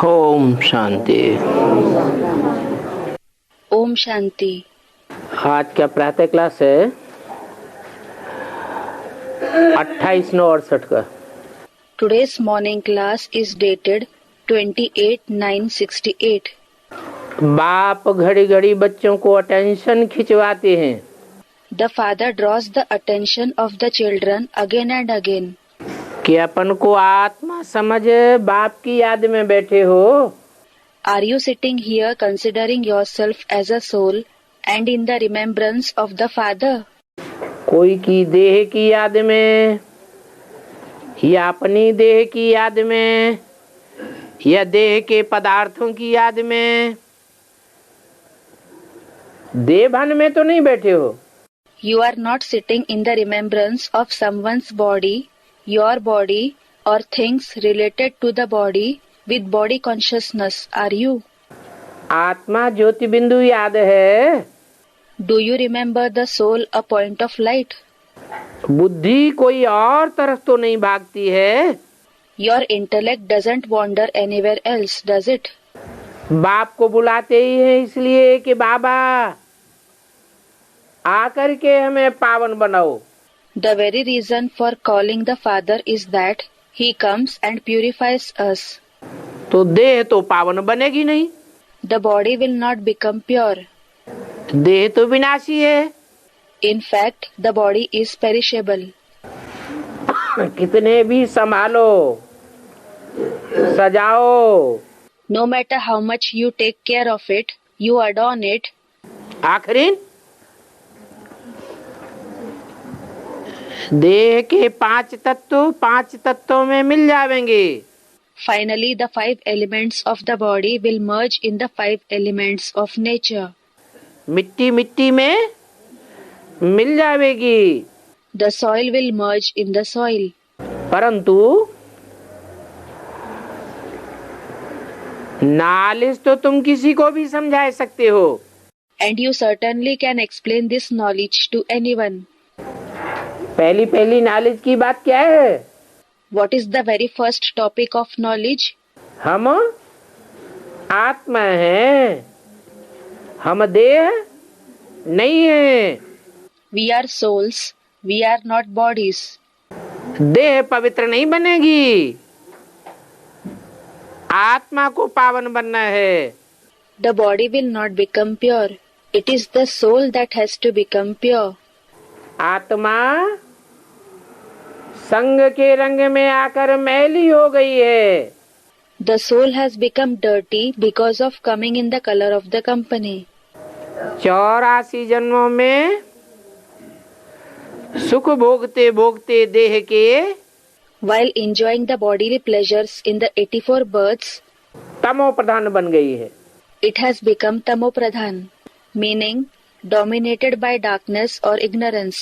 ओम शांति। ओम शांति। आज का प्रातः क्लास है 28/9/68 का। Today's morning class is dated 28/9/68. बाप घड़ी घड़ी बच्चों को अटेंशन खिंचवाते हैं The father draws the attention of the children again and again. कि अपन को आत्मा समझ बाप की याद में बैठे हो। Are you sitting here considering yourself as a soul and in the remembrance of the father? कोई की देह की याद में या अपनी देह की याद में या देह के पदार्थों की याद में, देह भान में तो नहीं बैठे हो। You are not sitting in the remembrance of someone's body, your body, or things related to the body with body consciousness, are you? आत्मा ज्योति बिंदु याद है। Do you remember the soul, a point of light? बुद्धि कोई और तरफ तो नहीं भागती है। Your intellect doesn't wander anywhere else, does it? बाप को बुलाते ही है इसलिए कि बाबा आकर के हमें पावन बनाओ। The very reason for calling the Father is that He comes and purifies us. तो देह तो पावन बनेगी नहीं। The body will not become pure. देह तो विनाशी है। In fact, the body is perishable. कितने भी संभालो सजाओ, No matter how much you take care of it, you adorn it, आखिरी देह के पांच तत्वों में मिल जाएंगे। finally the 5 elements of the body will merge in the 5 elements of nature. मिट्टी मिट्टी में मिल जाएगी। The soil will merge in the soil. परंतु नॉलेज तो तुम किसी को भी समझा सकते हो। And you certainly can explain this knowledge to anyone. पहली नॉलेज की बात क्या है? What is the very first topic of knowledge? हम आत्मा हैं, हम देह नहीं है। We are souls, we are not bodies. देह पवित्र नहीं बनेगी, आत्मा को पावन बनना है। The body will not become pure. It is the soul that has to become pure. आत्मा संग के रंग में आकर मैली हो गई है। The soul has become dirty because of coming in the color of the company. 84 जन्मों में सुख भोगते भोगते देह के While enjoying the bodily pleasures in the 84 births, तमो प्रधान बन गई है। it has become tamopradhan, meaning dominated by darkness or ignorance.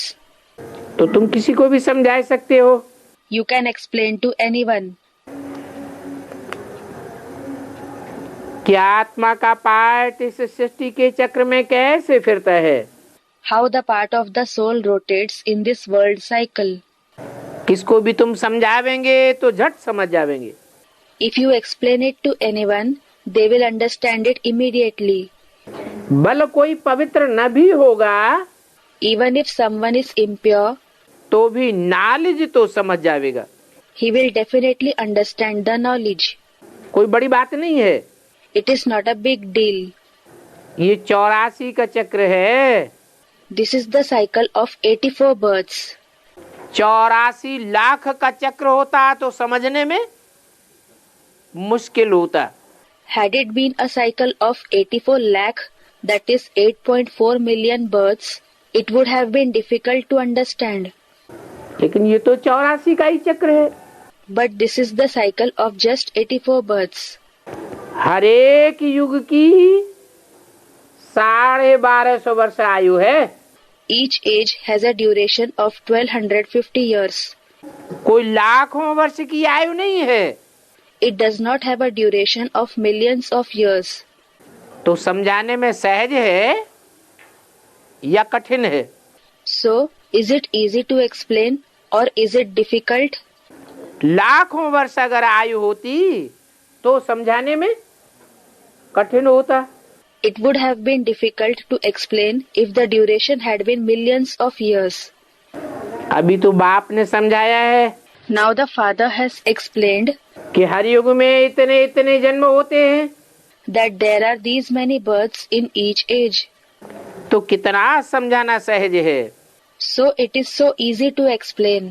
तो तुम किसी को भी समझा सकते हो। You can explain to anyone. कि आत्मा का पार्ट इस सृष्टि के चक्र में कैसे फिरता है। How the part of the soul rotates in this world cycle. किसको भी तुम समझावेंगे तो झट समझ जावेंगे। If you explain it to anyone, they will understand it immediately. भले कोई पवित्र न भी होगा Even if someone is impure, तो भी नॉलेज तो समझ जाएगा। he will definitely understand the knowledge. कोई बड़ी बात नहीं है। It is not a big deal. ये 84 का चक्र है। This is the cycle of 84 births. 84 lakh का चक्र होता तो समझने में मुश्किल होता। Had it been a cycle of 84 lakh, that is 8.4 million births, it would have been difficult to understand. लेकिन ये तो 84 का ही चक्र है। But this is the cycle of just 84 births. हर एक युग की 1250 वर्ष आयु है। Each age has a duration of 1250 years. कोई लाखों वर्ष की आयु नहीं है। It does not have a duration of millions of years. तो समझाने में सहज है या कठिन है? So, is it easy to explain or is it difficult? लाखों वर्ष अगर आयु होती तो समझाने में कठिन होता। It would have been difficult to explain if the duration had been millions of years. अभी तो बाप ने समझाया है Now the Father has explained कि हर युग में इतने इतने जन्म होते हैं, that there are these many births in each age. तो कितना समझाना सहज है। So it is so easy to explain.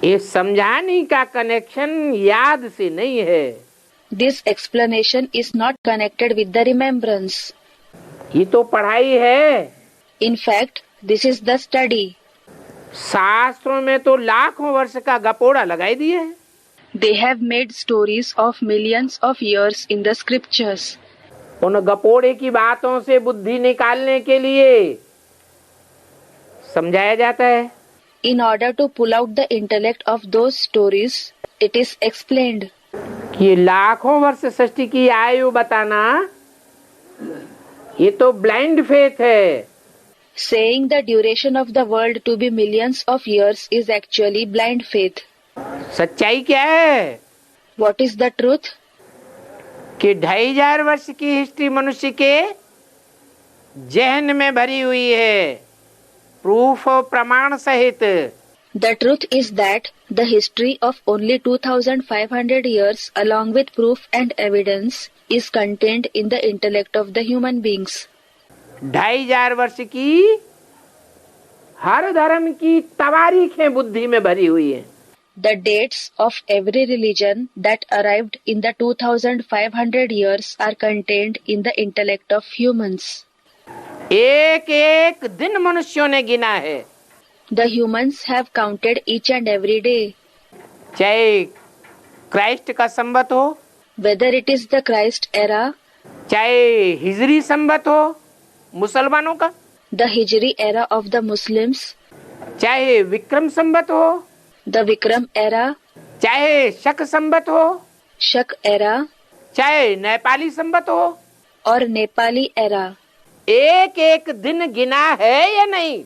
ये समझाने का कनेक्शन याद से नहीं है, This explanation is not connected with the remembrance. ये तो पढ़ाई है। In fact, this is the study. शास्त्रों में तो लाखों वर्ष का गपोड़ा लगाई दिए है। They have made stories of millions of years in the scriptures. उन गपोड़े की बातों से बुद्धि निकालने के लिए समझाया जाता है। In order to pull out the intellect of those stories, it is explained. कि ये लाखों वर्ष सृष्टि की आयु बताना, ये तो ब्लाइंड फेथ है। Saying the duration of the world to be millions of years is actually blind faith. सच्चाई क्या है What is the truth? कि 2500 वर्ष की हिस्ट्री मनुष्य के जहन में भरी हुई है, प्रूफ और प्रमाण सहित। The truth is that the history of only 2500 years along with proof and evidence is contained in the intellect of the human beings. 2500 वर्ष की हर धर्म की तवारीखें बुद्धि में भरी हुई है। The dates of every religion that arrived in the 2500 years are contained in the intellect of humans. एक एक दिन मनुष्यों ने गिना है। The humans have counted each and every day. चाहे क्राइस्ट का संवत हो, Whether it is the Christ era, चाहे हिजरी संवत हो मुसलमानों का, the Hijri era of the Muslims, चाहे विक्रम संवत हो, the Vikram era, चाहे शक संवत हो, Shak era, चाहे नेपाली संवत हो, or Nepali era. एक एक दिन गिना है या नहीं?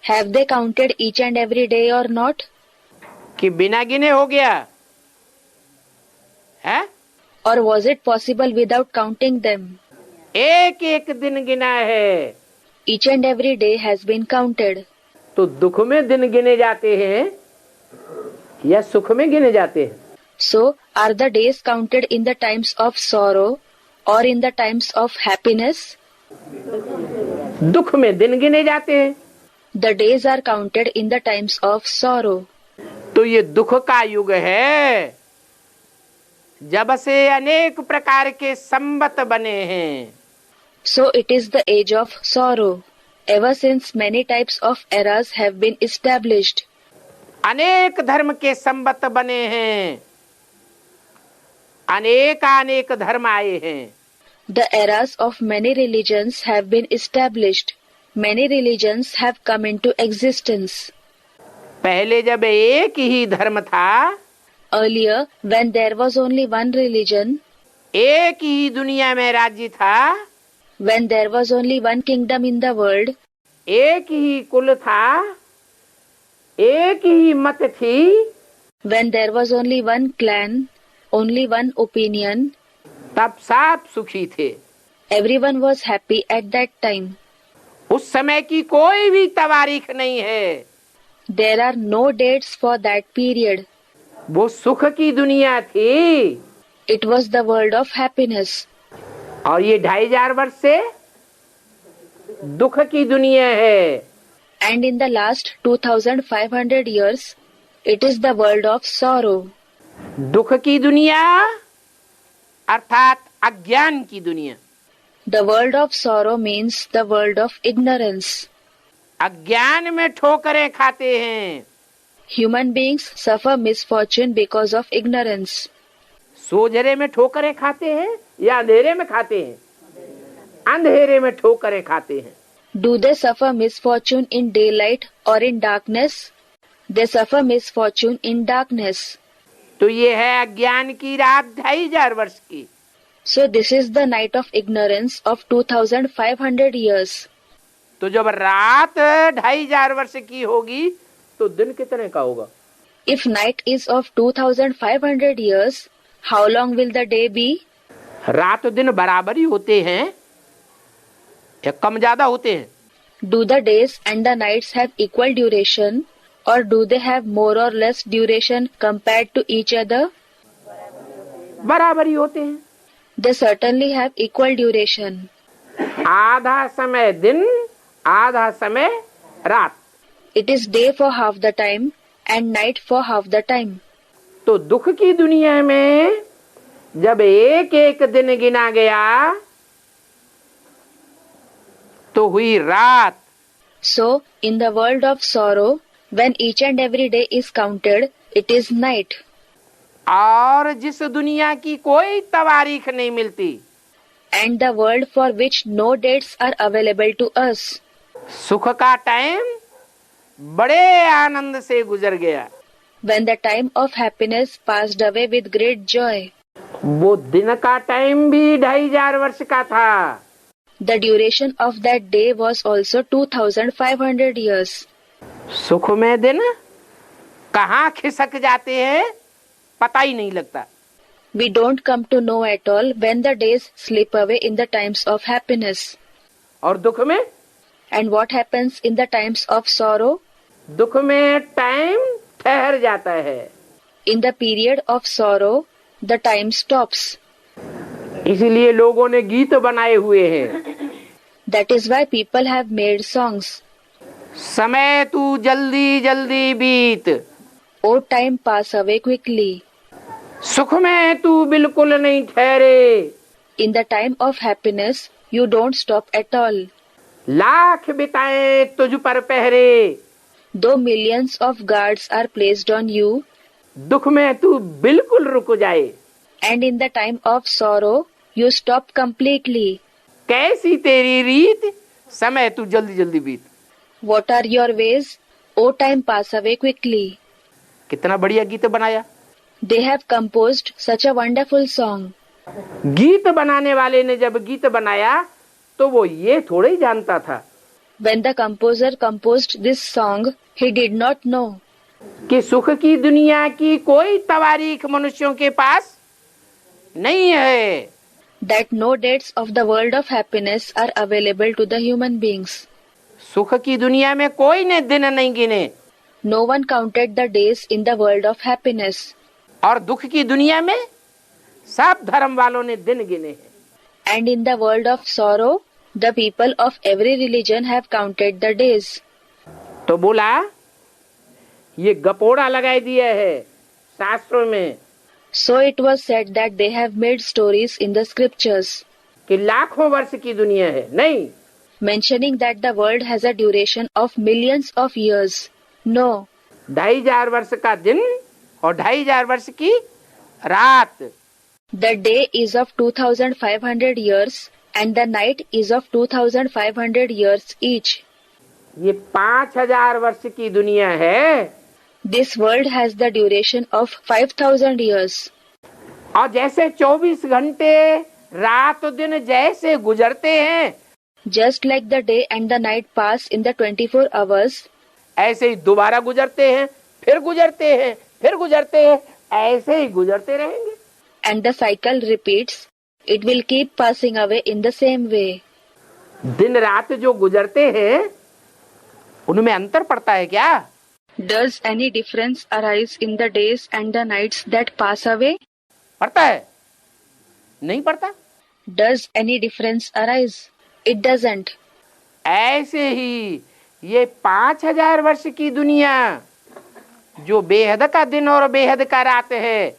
Have they counted each and every day or not? कि बिना गिने हो गया है? Or was it possible without counting them? एक एक दिन गिना है। Each and every day has been counted. तो दुख में दिन गिने जाते हैं या सुख में गिने जाते हैं? So, are the days counted in the times of sorrow or in the times of happiness? दुख में दिन गिने जाते हैं। The days are counted in the times of sorrow. तो ये दुख का युग है, जब से अनेक प्रकार के संवत बने हैं। So it is the age of sorrow, ever since many types of eras have been established. अनेक धर्म के संवत बने हैं, अनेक धर्म आए हैं। The eras of many religions have been established. Many religions have come into existence. पहले जब एक ही धर्म था, Earlier, when there was only one religion, एक ही दुनिया में राज्य था, when there was only one kingdom in the world, एक ही कुल था, एक ही मत थी, when there was only one clan, only one opinion, तब सब सुखी थे। everyone was happy at that time. उस समय की कोई भी तवारीख नहीं है। There are no dates for that period. वो सुख की दुनिया थी। It was the world of happiness. और ये 2500 वर्ष से दुख की दुनिया है। And in the last 2500 years, it is the world of sorrow. दुख की दुनिया अर्थात अज्ञान की दुनिया। The world of sorrow means the world of ignorance. अज्ञान में ठोकरें खाते हैं। Human beings suffer misfortune because of ignorance. सोझरे में ठोकरें खाते हैं या अंधेरे में खाते हैं? अंधेरे में ठोकरें खाते हैं। Do they suffer misfortune in daylight or in darkness? They suffer misfortune in darkness. तो ये है अज्ञान की रात 2500 वर्ष की। So this is the night of ignorance of 2500 years. तो जब रात 2500 वर्ष की होगी तो दिन कितने का होगा? If night is of 2500 years, How long will the day be? रात दिन बराबर ही होते हैं या कम ज्यादा होते हैं? Do the days and the nights have equal duration, or do they have more or less duration compared to each other? बराबर ही होते हैं. They certainly have equal duration. आधा समय दिन, आधा समय रात. It is day for half the time and night for half the time. तो दुख की दुनिया में जब एक एक दिन गिना गया तो हुई रात. So, in the world of sorrow, when each and every day is counted, it is night. और जिस दुनिया की कोई तवारीख नहीं मिलती, And the world for which no dates are available to us. सुख का टाइम बड़े आनंद से गुजर गया. When the time of happiness passed away with great joy. वो दिन का टाइम भी 2500 वर्ष का था. The duration of that day was also 2500 years. सुख में दिन कहाँ खिसक जाते हैं पता ही नहीं लगता. We don't come to know at all when the days slip away in the times of happiness. और दुख में? And what happens in the times of sorrow? दुख में टाइम ठहर जाता है. In the period of sorrow, the time stops. इसलिए लोगों ने गीत बनाए हुए हैं. That is why people have made songs. समय तू जल्दी जल्दी बीत, Oh, time pass away quickly. सुख में तू बिल्कुल नहीं ठहरे. In the time of happiness, you don't stop at all. Lakh बिताए तुझ पर पहरे, Though millions of guards are placed on you, दुख में तू बिल्कुल रुक जाए. and in the time of sorrow, you stop completely. कैसी तेरी रीत, समय तू जल्दी जल्दी बीत. What are your ways? Oh, time pass away quickly. कितना बढ़िया गीत बनाया. They have composed such a wonderful song. गीत बनाने वाले ने जब गीत बनाया तो वो ये थोड़ा ही जानता था When the composer composed this song, he did not know कि सुख की दुनिया की कोई तवारीख मनुष्यों के पास नहीं है. that no dates of the world of happiness are available to the human beings. सुख की दुनिया में कोई ने दिन नहीं गिने. No one counted the days in the world of happiness. और दुख की दुनिया में सब धर्म वालों ने दिन गिने हैं. And in the world of sorrow, the people of every religion have counted the days. तो बोला ये गपोड़ा लगाई दिया है शास्त्रों में So it was said that they have made stories in the scriptures, कि लाखों वर्ष की दुनिया है. नहीं, mentioning that the world has a duration of millions of years. No, 2500 वर्ष का दिन और 2500 वर्ष की रात. the day is of 2500 years and the night is of 2500 years each. ये 5000 वर्ष की दुनिया है. This world has the duration of 5000 years. और जैसे 24 घंटे रात और दिन जैसे गुजरते हैं, Just like the day and the night pass in the 24 hours, ऐसे ही दोबारा गुजरते हैं, फिर गुजरते हैं, फिर गुजरते हैं, ऐसे ही गुजरते रहेंगे. and the cycle repeats, it will keep passing away in the same way. दिन रात जो गुजरते हैं उनमें अंतर पड़ता है क्या? Does any difference arise in the days and the nights that pass away? पड़ता है? नहीं पड़ता. Does any difference arise? It doesn't. ऐसे ही ये 5000 वर्ष की दुनिया जो बेहद का दिन और बेहद का रात है,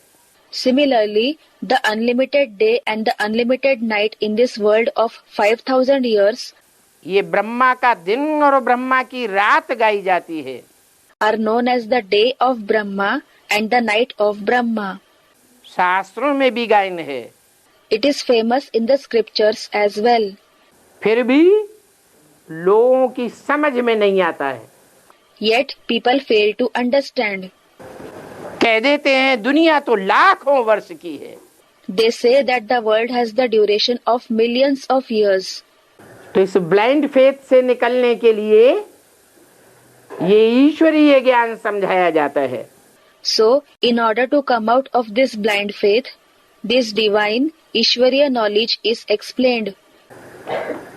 Similarly, the unlimited day and the unlimited night in this world of 5000 years ये ब्रह्मा का दिन और ब्रह्मा की रात गाई जाती है. are known as the day of Brahma and the night of Brahma. शास्त्रों में भी गायन है. It is famous in the scriptures as well. फिर भी लोगों की समझ में नहीं आता है. Yet people fail to understand. कह देते हैं दुनिया तो लाखों वर्ष की है. They say that the world has the duration of millions of years. तो इस ब्लाइंड फेथ से निकलने के लिए ये ईश्वरीय ज्ञान समझाया जाता है. So, in order to come out of this blind faith, This divine Ishwariya knowledge is explained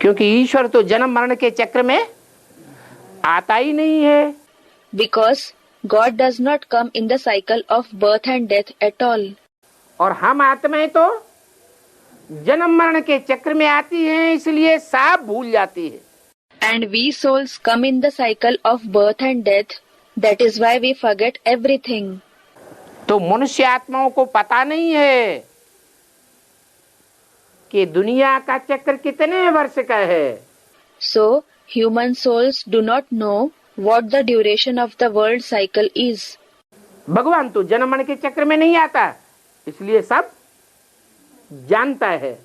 क्योंकि ईश्वर तो जन्म मरण के चक्र में आता ही नहीं है, because God does not come in the cycle of birth and death at all. और हम आत्माएं तो जन्म मरण के चक्र में आती हैं, इसलिए सब भूल जाती है। And we souls come in the cycle of birth and death, that is why we forget everything. तो मनुष्य आत्माओं को पता नहीं है कि दुनिया का चक्र कितने वर्ष का है। So, human souls do not know what the duration of the world cycle is. भगवान तो जन्म मरण के चक्र में नहीं आता, इसलिए सब जानता है।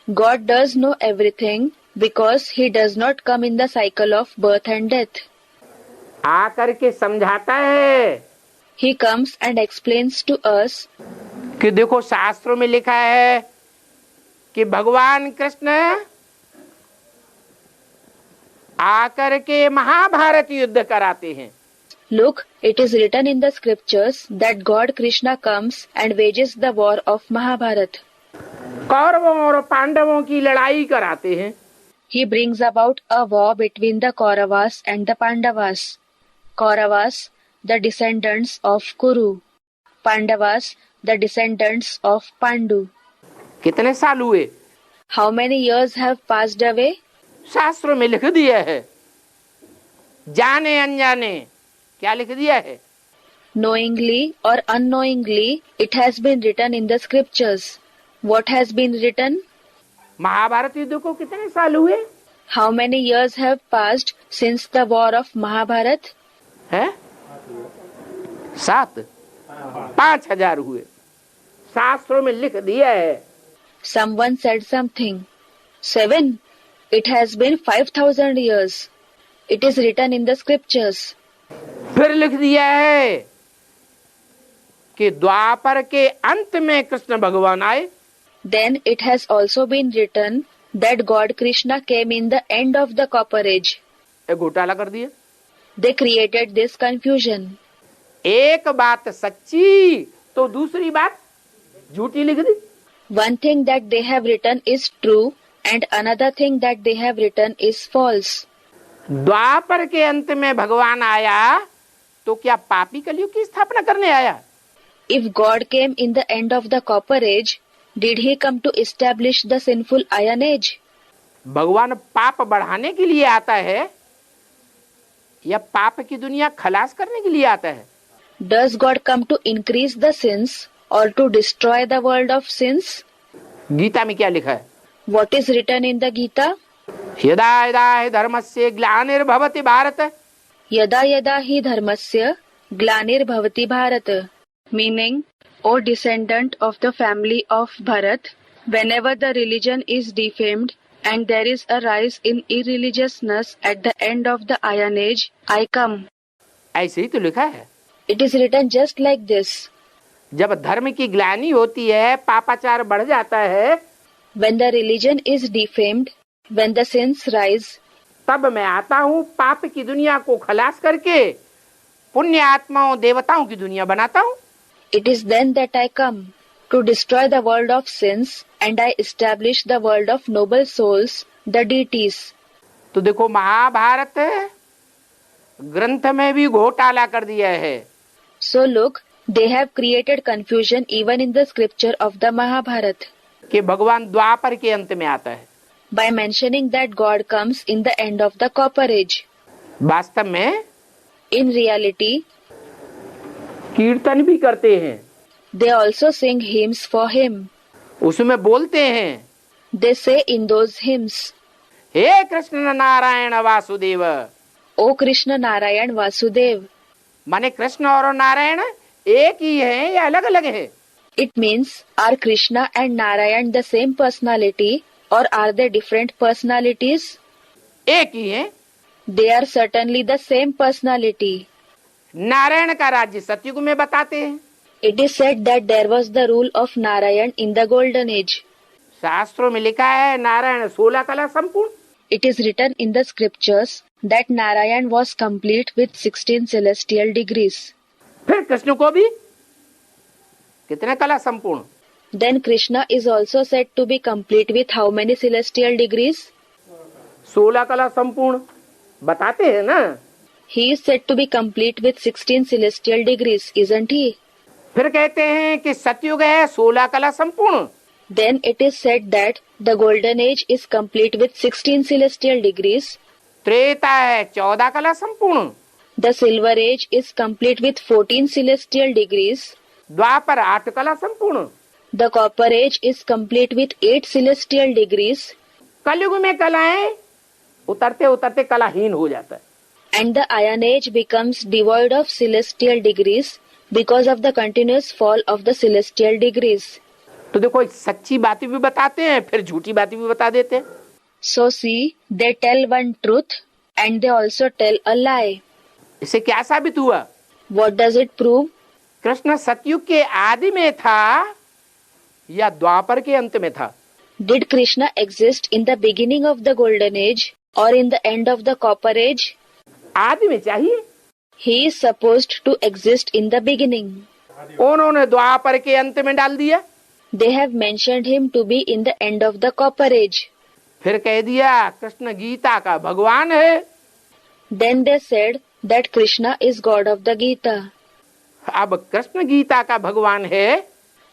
God does know everything because he does not come in the cycle of birth and death. आकर के समझाता है He comes and explains to us कि देखो शास्त्रों में लिखा है कि भगवान कृष्ण आकर के महाभारत युद्ध कराते हैं। Look, it is written in the scriptures that God Krishna comes and wages the war of Mahabharat. कौरवों और पांडवों की लड़ाई कराते हैं। He brings about a war between the Kauravas and the Pandavas. Kauravas, the descendants of Kuru. Pandavas, the descendants of Pandu. कितने साल हुए? How many years have passed away? शास्त्रों में लिख दिया है, जाने अनजाने क्या लिख दिया है? Knowingly or unknowingly, it has been written in the scriptures. What has been written? Mahabharat युद्ध को कितने साल हुए? How many years have passed since the war of Mahabharat? है 7 5,000 हुए। शास्त्रों में लिख दिया है। Someone said something. 7. It has been 5,000 years. It is written in the scriptures. फिर लिख दिया है कि द्वापर के अंत में कृष्ण भगवान आए। Then it has also been written that God Krishna came in the end of the Copper Age. एक घोटाला कर दिया। They created this confusion. एक बात सच्ची तो दूसरी बात झूठी लिख दी। One thing that they have written is true and another thing that they have written is false. द्वापर के अंत में भगवान आया तो क्या पापी कलयुग की स्थापना करने आया? If God came in the end of the Copper Age, did he come to establish the sinful Iron Age? भगवान पाप बढ़ाने के लिए आता है या पाप की दुनिया खलास करने के लिए आता है? Does God come to increase the sins or to destroy the world of sins? Gita में क्या लिखा है? What is written in the Gita? यदा यदा हि धर्मस्य ग्लानिर्भवति Bharat. Yada yada hi dharmasya glanirбhavati Bharat. Meaning, O descendant of the family of Bharat, whenever the religion is defamed and there is a rise in irreligiousness at the end of the Iron Age, I come. ऐसे ही तो लिखा है। It is written just like this. जब धर्म की ग्लानि होती है, पापाचार बढ़ जाता है, When the religion is defamed, when the sins rise, तब मैं आता हूँ पाप की दुनिया को खलास करके पुण्य आत्माओं देवताओं की दुनिया बनाता हूँ। it is then that I come to destroy the world of sins and I establish the world of noble souls, the deities. तो देखो महाभारत ग्रंथ में भी घोटाला कर दिया है। So look, they have created confusion even in the scripture of the Mahabharata कि भगवान द्वापर के अंत में आता है। by mentioning that God comes in the end of the Copper Age. वास्तव में In reality, कीर्तन भी करते हैं, they also sing hymns for him. उसमें बोलते हैं, They say in those hymns, hey Krishna Narayan Vasudev. O Krishna Narayan Vasudev. माने कृष्ण और नारायण एक ही है या अलग अलग है? It means, are Krishna and Narayan the same personality or are they different personalities? एक ही है। They are certainly the same personality. Narayan का राज्य सतयुग में बताते हैं। It is said that there was the rule of Narayan in the Golden Age. शास्त्रों में लिखा है नारायण 16 कला संपूर्ण। It is written in the scriptures that Narayan was complete with 16 celestial degrees. फिर कृष्ण को भी कितने कला संपूर्ण? Then Krishna is also said to be complete with how many celestial degrees? 16 कला संपूर्ण बताते हैं ना। He is said to be complete with 16 celestial degrees, isn't he? फिर कहते हैं कि सतयुग है 16 कला संपूर्ण। Then it is said that the golden age is complete with 16 celestial degrees. Treta है 14 कला संपूर्ण। The silver age is complete with 14 celestial degrees. द्वापर 8 कला संपूर्ण। The copper age is complete with 8 celestial degrees. कलयुग में कलाएं उतरते उतरते कलाहीन हो जाता है। And the iron age becomes devoid of celestial degrees because of the continuous fall of the celestial degrees. तो देखो सच्ची बातें भी बताते हैं फिर झूठी बातें भी बता देते हैं। So see, they tell one truth and they also tell a lie. इससे क्या साबित हुआ? What does it prove? Krishna सतयुग के आदि में था या द्वापर के अंत में था? Did Krishna exist in the beginning of the golden age or in the end of the copper age? आदि में चाहिए। He is supposed to exist in the beginning. उन्होंने द्वापर के अंत में डाल दिया। They have mentioned him to be in the end of the copper age. फिर कह दिया कृष्ण गीता का भगवान है। Then they said that Krishna is God of the Gita. अब कृष्ण गीता का भगवान है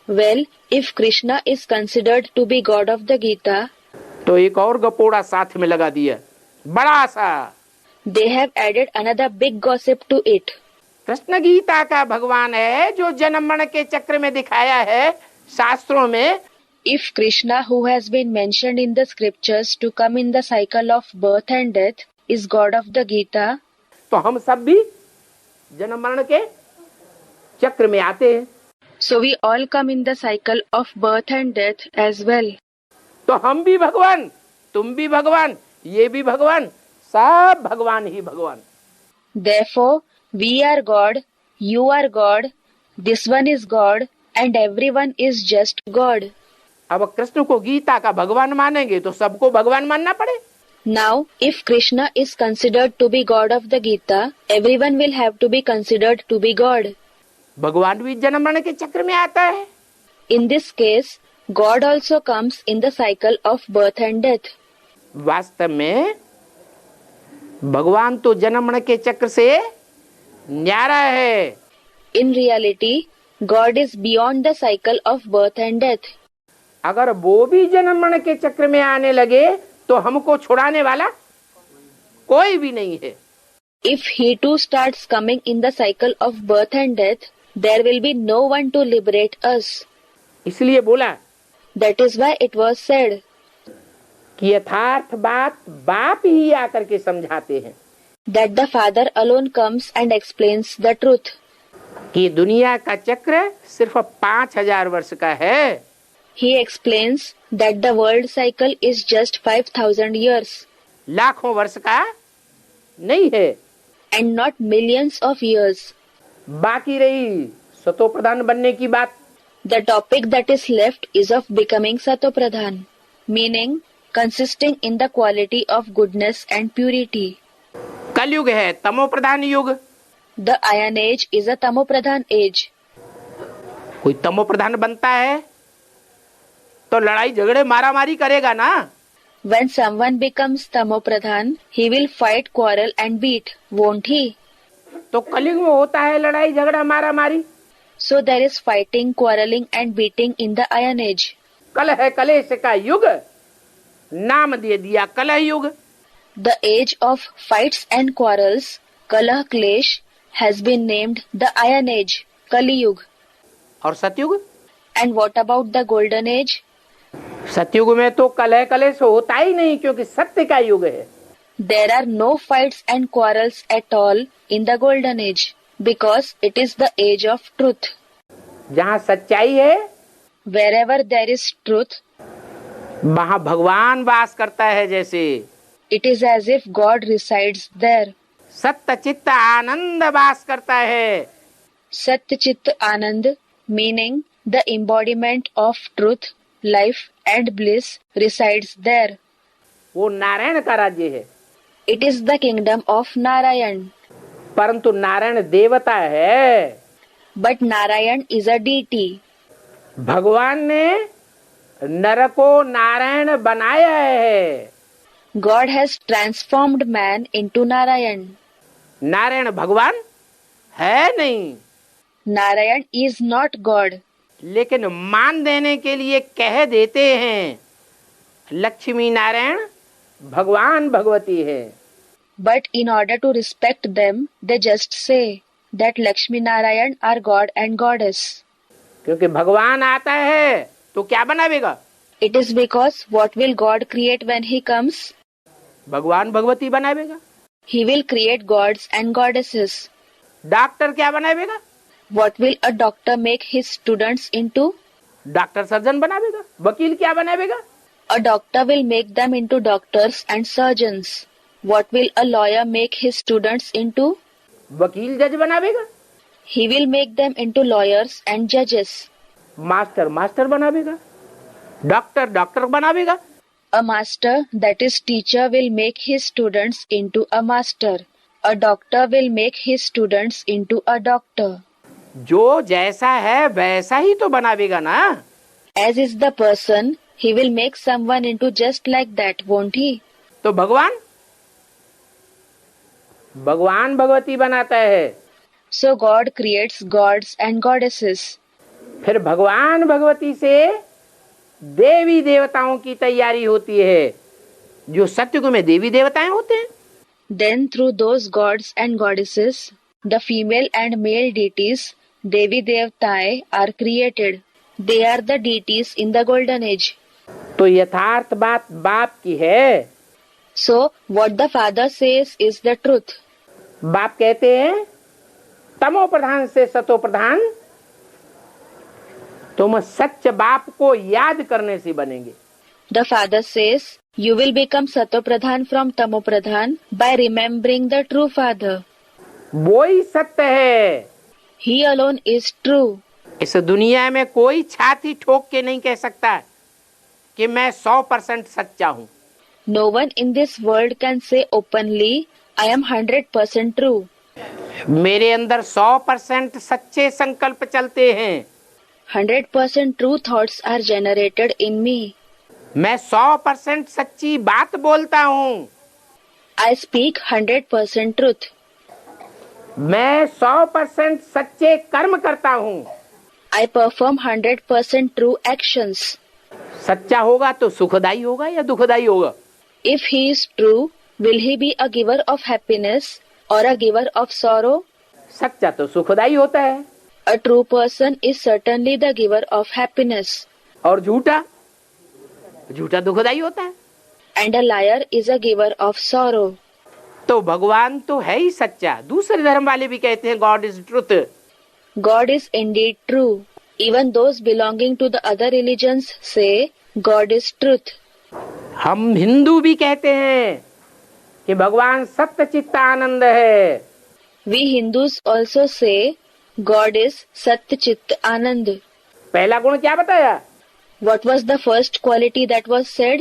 Well, if Krishna is considered to be God of the Gita, तो एक और गपोड़ा साथ में लगा दिया बड़ा सा। they have added another big gossip to it. Krishna Gita का भगवान है जो जन्म मरण के चक्र में दिखाया है शास्त्रों में। If Krishna, who has been mentioned in the scriptures to come in the cycle of birth and death, is God of the Gita, तो हम सब भी जन्म मरण के चक्र में आते हैं। so we all come in the cycle of birth and death as well. तो हम भी भगवान, तुम भी भगवान, ये भी भगवान, सब भगवान ही भगवान। Therefore, we are God, you are God, this one is God, and everyone is just God. अब कृष्ण को गीता का भगवान मानेंगे तो सबको भगवान मानना पड़े। Now, if Krishna is considered to be God of the Gita, everyone will have to be considered to be God. भगवान भी जन्म मरण के चक्र में आता है। In this case, God also comes in the cycle of birth and death. वास्तव में भगवान तो जन्म मरण के चक्र से न्यारा है। In reality, God is beyond the cycle of birth and death. अगर वो भी जन्म मरण के चक्र में आने लगे तो हमको छुड़ाने वाला कोई भी नहीं है। If he too starts coming in the cycle of birth and death, there will be no one to liberate us. इसलिए बोला That is why it was said कि यथार्थ बात बाप ही आकर के समझाते हैं that the Father alone comes and explains the truth. कि दुनिया का चक्र सिर्फ 5000 वर्ष का है। He explains that the world cycle is just 5,000 years लाखों वर्ष का नहीं है। and not millions of years. बाकी रही सतो प्रधान बनने की बात। The topic that is left is of becoming Satopradhan, meaning consisting in the quality of goodness and purity. कलयुग है तमो प्रधान युग। The Iron Age is a Tamopradhan age. कोई तमो प्रधान बनता है तो लड़ाई झगड़े मारा मारी करेगा ना। When someone becomes Tamopradhan, he will fight, quarrel and beat, won't he? तो कलयुग में होता है लड़ाई झगड़ा मारा मारी। So there is fighting, quarreling and beating in the Iron Age. कलह कलेश का युग नाम दे दिया कलह युग। The age of fights and quarrels, Kalah Klesh, has been named the Iron Age, Kali Yuga. और सतयुग? And what about the Golden Age? सतयुग में तो कलह कलेश होता ही नहीं क्योंकि सत्य का युग है। There are no fights and quarrels at all in the Golden Age because it is the age of truth. जहाँ सच्चाई है Wherever there is truth, वहाँ भगवान वास करता है। जैसे it is as if God resides there. सत्य चित्त आनंद वास करता है। Sat Chit Anand, meaning the embodiment of truth, life and bliss resides there. वो नारायण का राज्य है। It is the kingdom of Narayan. परंतु नारायण देवता है। But Narayan is a deity. भगवान ने नर को नारायण बनाया है। God has transformed man into Narayan. Narayan भगवान है नहीं, Narayan is not God. लेकिन मान देने के लिए कह देते हैं लक्ष्मी नारायण भगवान भगवती है। But in order to respect them, they just say that Lakshmi Narayan are God and Goddess. क्योंकि भगवान आता है तो क्या बनावेगा? It is because what will God create when He comes? भगवान भगवती बनावेगा। He will create gods and goddesses. Doctor क्या बनावेगा? What will a doctor make his students into? Doctor surgeon बनावेगा। वकील क्या बनावेगा? A doctor will make them into doctors and surgeons. What will a lawyer make his students into? वकील जज बनावेगा। He will make them into lawyers and judges. Master master बनावेगा। Doctor doctor बनावेगा। A master, that is teacher, will make his students into a master. A doctor will make his students into a doctor. जो जैसा है वैसा ही तो बनावेगा ना। As is the person, he will make someone into just like that, won't he? तो भगवान भगवान भगवती बनाता है। So God creates gods and goddesses. फिर भगवान भगवती से देवी देवताओं की तैयारी होती है। जो सत्युग में देवी देवताएं होते हैं, Then through those gods and goddesses, the female and male deities, Devi Devtae, are created. They are the deities in the golden age. तो यथार्थ बात बाप की है। So what the father says is the truth. बाप कहते हैं तमो प्रधान से सतो प्रधान, तुम सच्चे बाप को याद करने से बनेंगे। The father says, you will become Sato Pradhan from Tamo Pradhan by remembering the true father. वो ही सत्य है। He alone is true. इस दुनिया में कोई छाती ठोक के नहीं कह सकता कि मैं 100% सच्चा हूँ। No one in this world can say openly, I am 100% true. मेरे अंदर 100% सच्चे संकल्प चलते हैं। 100% true thoughts are generated in me. मैं 100% सच्ची बात बोलता हूँ। I speak 100% truth. मैं 100% सच्चे कर्म करता हूँ। I perform 100% true actions. सच्चा होगा तो सुखदाई होगा या दुखदाई होगा? If he is true, will he be a giver of happiness or a giver of sorrow? सच्चा तो सुखदाई होता है। A true person is certainly the giver of happiness. और झूठा झूठा दुखदाई होता है। And a liar is a giver of sorrow. तो भगवान तो है ही सच्चा। दूसरे धर्म वाले भी कहते हैं God is truth. God is indeed true. Even those belonging to the other religions say God is truth. हम हिंदू भी कहते हैं कि भगवान सत्य चित्त आनंद है। We Hindus also say God is Sat Chit Anand. पहला गुण क्या बताया? What was the first quality that was said?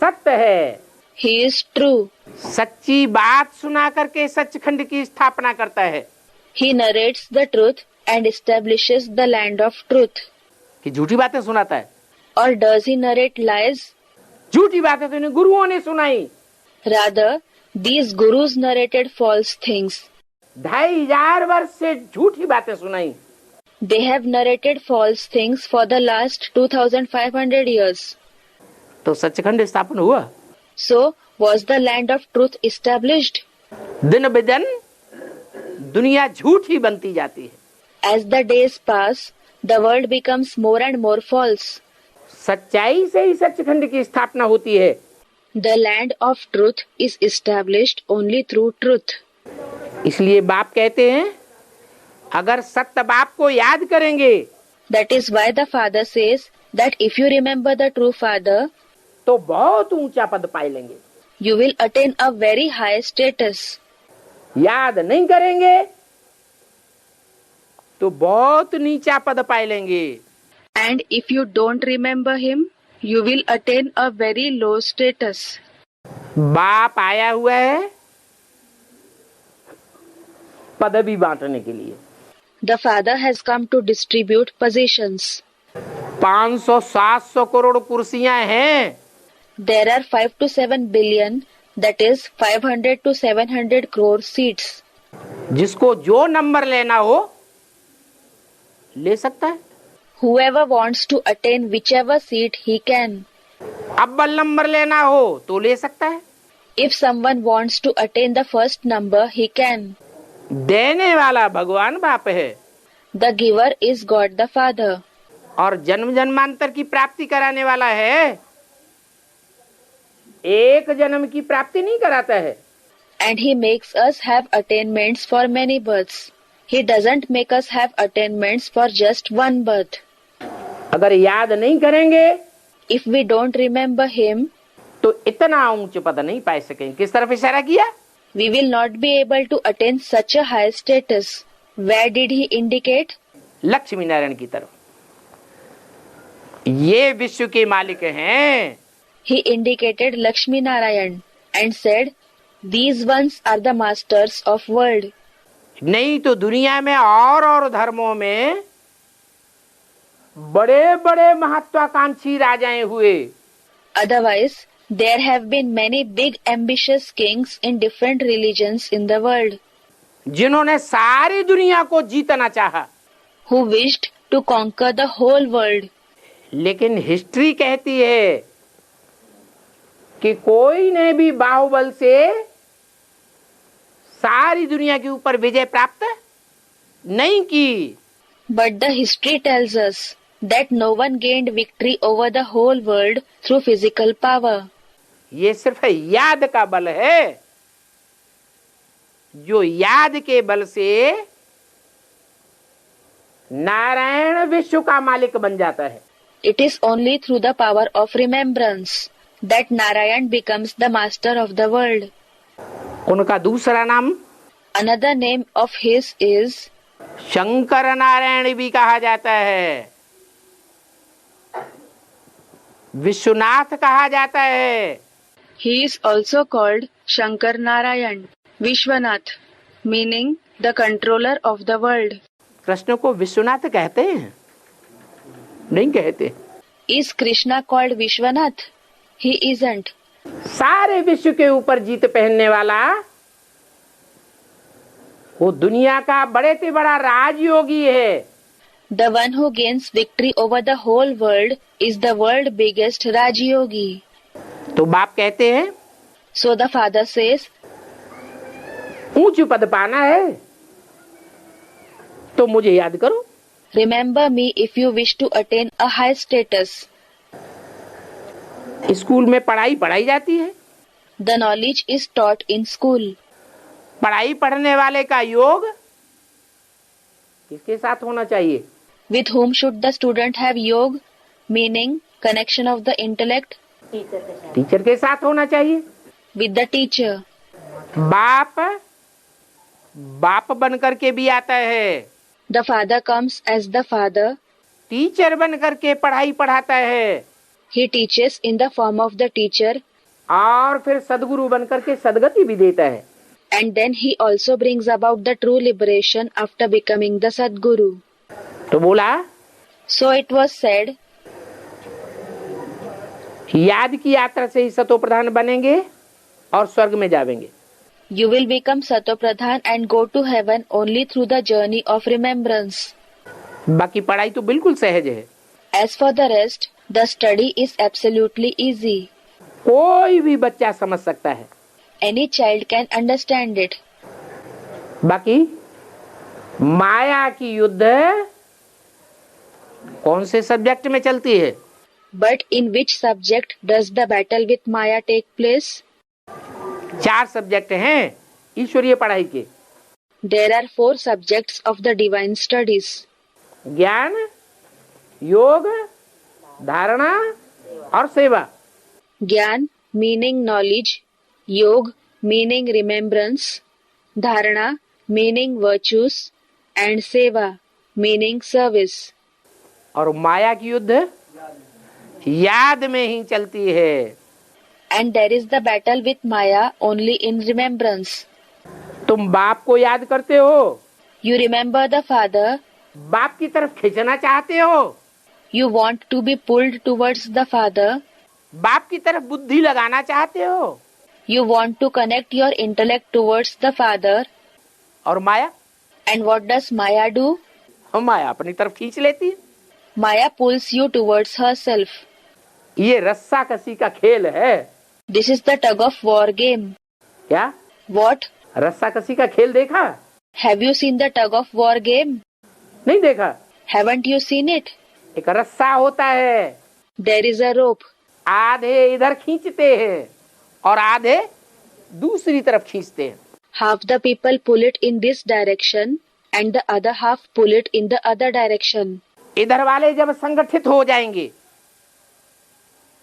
सत्य है। He is true. सच्ची बात सुना करके सचखंड की स्थापना करता है। He narrates the truth and establishes the land of truth. कि झूठी बातें सुनाता है? Or does he narrate lies? झूठी बातें तो इन्हें गुरुओं ने सुनाई। Rather, these gurus narrated false things. 2500 वर्ष से झूठी बातें सुनाई। They have narrated false things for the last 2500 years. तो सचखंड स्थापन हुआ। So, was the land of truth established? दिन ब दिन दुनिया झूठी बनती जाती है। As the days pass, the world becomes more and more false. सच्चाई से ही सचखंड की स्थापना होती है। The land of truth is established only through truth. इसलिए बाप कहते हैं अगर सत्य बाप को याद करेंगे That is why the father says that if you remember the true father, तो बहुत ऊंचा पद पाए लेंगे। you will attain a very high status. याद नहीं करेंगे तो बहुत नीचा पद पाए लेंगे। And if you don't remember him, you will attain a very low status. बाप आया हुआ है पदवी बांटने के लिए। The father has come to distribute positions. 500-700 crore कुर्सियां हैं। There are 5 to 7 billion, that is 500 to 700 crore seats. जिसको जो नंबर लेना हो ले सकता है। Whoever wants to attain whichever seat he can. अव्वल नंबर लेना हो तो ले सकता है। If someone wants to attain the first number, he can. देने वाला भगवान बाप है The giver is God the Father. और जन्म जन्मांतर की प्राप्ति कराने वाला है, एक जन्म की प्राप्ति नहीं कराता है। And he makes us have attainments for many births. He doesn't make us have attainments for just one birth. अगर याद नहीं करेंगे If we don't remember him, तो इतना ऊंच पद नहीं पा सकेंगे। किस तरफ इशारा किया? we will not be able to attain such a high status. Where did he indicate? Lakshmi Narayan की तरफ। ये विश्व के मालिक हैं। He indicated Lakshmi Narayan and said, these ones are the masters of world. नहीं तो दुनिया में और धर्मों में बड़े बड़े महत्वाकांक्षी राजाएं हुए। Otherwise, there have been many big ambitious kings in different religions in the world जिन्होंने सारी दुनिया को जीतना चाहा, who wished to conquer the whole world. लेकिन हिस्ट्री कहती है कि कोई ने भी बाहुबल से सारी दुनिया के ऊपर विजय प्राप्त नहीं की। But the history tells us that no one gained victory over the whole world through physical power. ये सिर्फ याद का बल है, जो याद के बल से नारायण विश्व का मालिक बन जाता है। It is only through the power of remembrance that Narayan becomes the master of the world. उनका दूसरा नाम Another name of his is Shankar Narayan भी कहा जाता है, विश्वनाथ कहा जाता है। He is also called Shankar Narayan, Vishwanath, meaning the controller of the world. Krishna को विश्वनाथ कहते हैं? नहीं कहते। Is Krishna called Vishwanath? He isn't. सारे विश्व के ऊपर जीत पहनने वाला वो दुनिया का बड़े से बड़ा राजयोगी है। The one who gains victory over the whole world is the world's biggest Rajyogi. तो बाप कहते हैं So the father says, ऊंच पद पाना है तो मुझे याद करो। remember me if you wish to attain a high status. School में पढ़ाई जाती है। The knowledge is taught in school. पढ़ाई पढ़ने वाले का योग किसके साथ होना चाहिए? With whom should the student have yog, meaning connection of the intellect? Teacher के साथ होना चाहिए। With the teacher. बाप बन करके भी आता है। The father comes as the father. Teacher बन करके पढ़ाई पढ़ाता है। He teaches in the form of the teacher. और फिर सदगुरु बन करके सदगति भी देता है। And then he also brings about the true liberation after becoming the Sadguru. तो बोला So it was said, याद की यात्रा से ही सतो प्रधान बनेंगे और स्वर्ग में जाएंगे। you will become Satopradhan and go to heaven only through the journey of remembrance. बाकी पढ़ाई तो बिल्कुल सहज है। As for the rest, the study is absolutely easy. कोई भी बच्चा समझ सकता है। Any child can understand it. बाकी माया की युद्ध कौन से सब्जेक्ट में चलती है? But in which subject does the battle with Maya take place? 4 subject हैं ईश्वरीय पढ़ाई के। There are 4 subjects of the divine studies. ज्ञान, योग, धारणा और सेवा। Gyan meaning knowledge, Yog meaning remembrance, Dharana meaning virtues, and Seva meaning service. और माया की युद्ध याद में ही चलती है। And there is the battle with Maya only in remembrance. तुम बाप को याद करते हो, You remember the father, बाप की तरफ खींचना चाहते हो, You want to be pulled towards the Father. बाप की तरफ बुद्धि लगाना चाहते हो. You want to connect your intellect towards the Father. और माया, And what does Maya do? माया अपनी तरफ खींच लेती है. Maya pulls you towards herself. ये रस्सा कसी का खेल है. This is the tug of war game. क्या? What? रस्सा कसी का खेल देखा? Have you seen the tug of war game? नहीं देखा. Haven't you seen it? एक रस्सा होता है. There is a rope. आधे इधर खींचते हैं और आधे दूसरी तरफ खींचते हैं. Half the people pull it in this direction and the other half pull it in the other direction. इधर वाले जब संगठित हो जाएंगे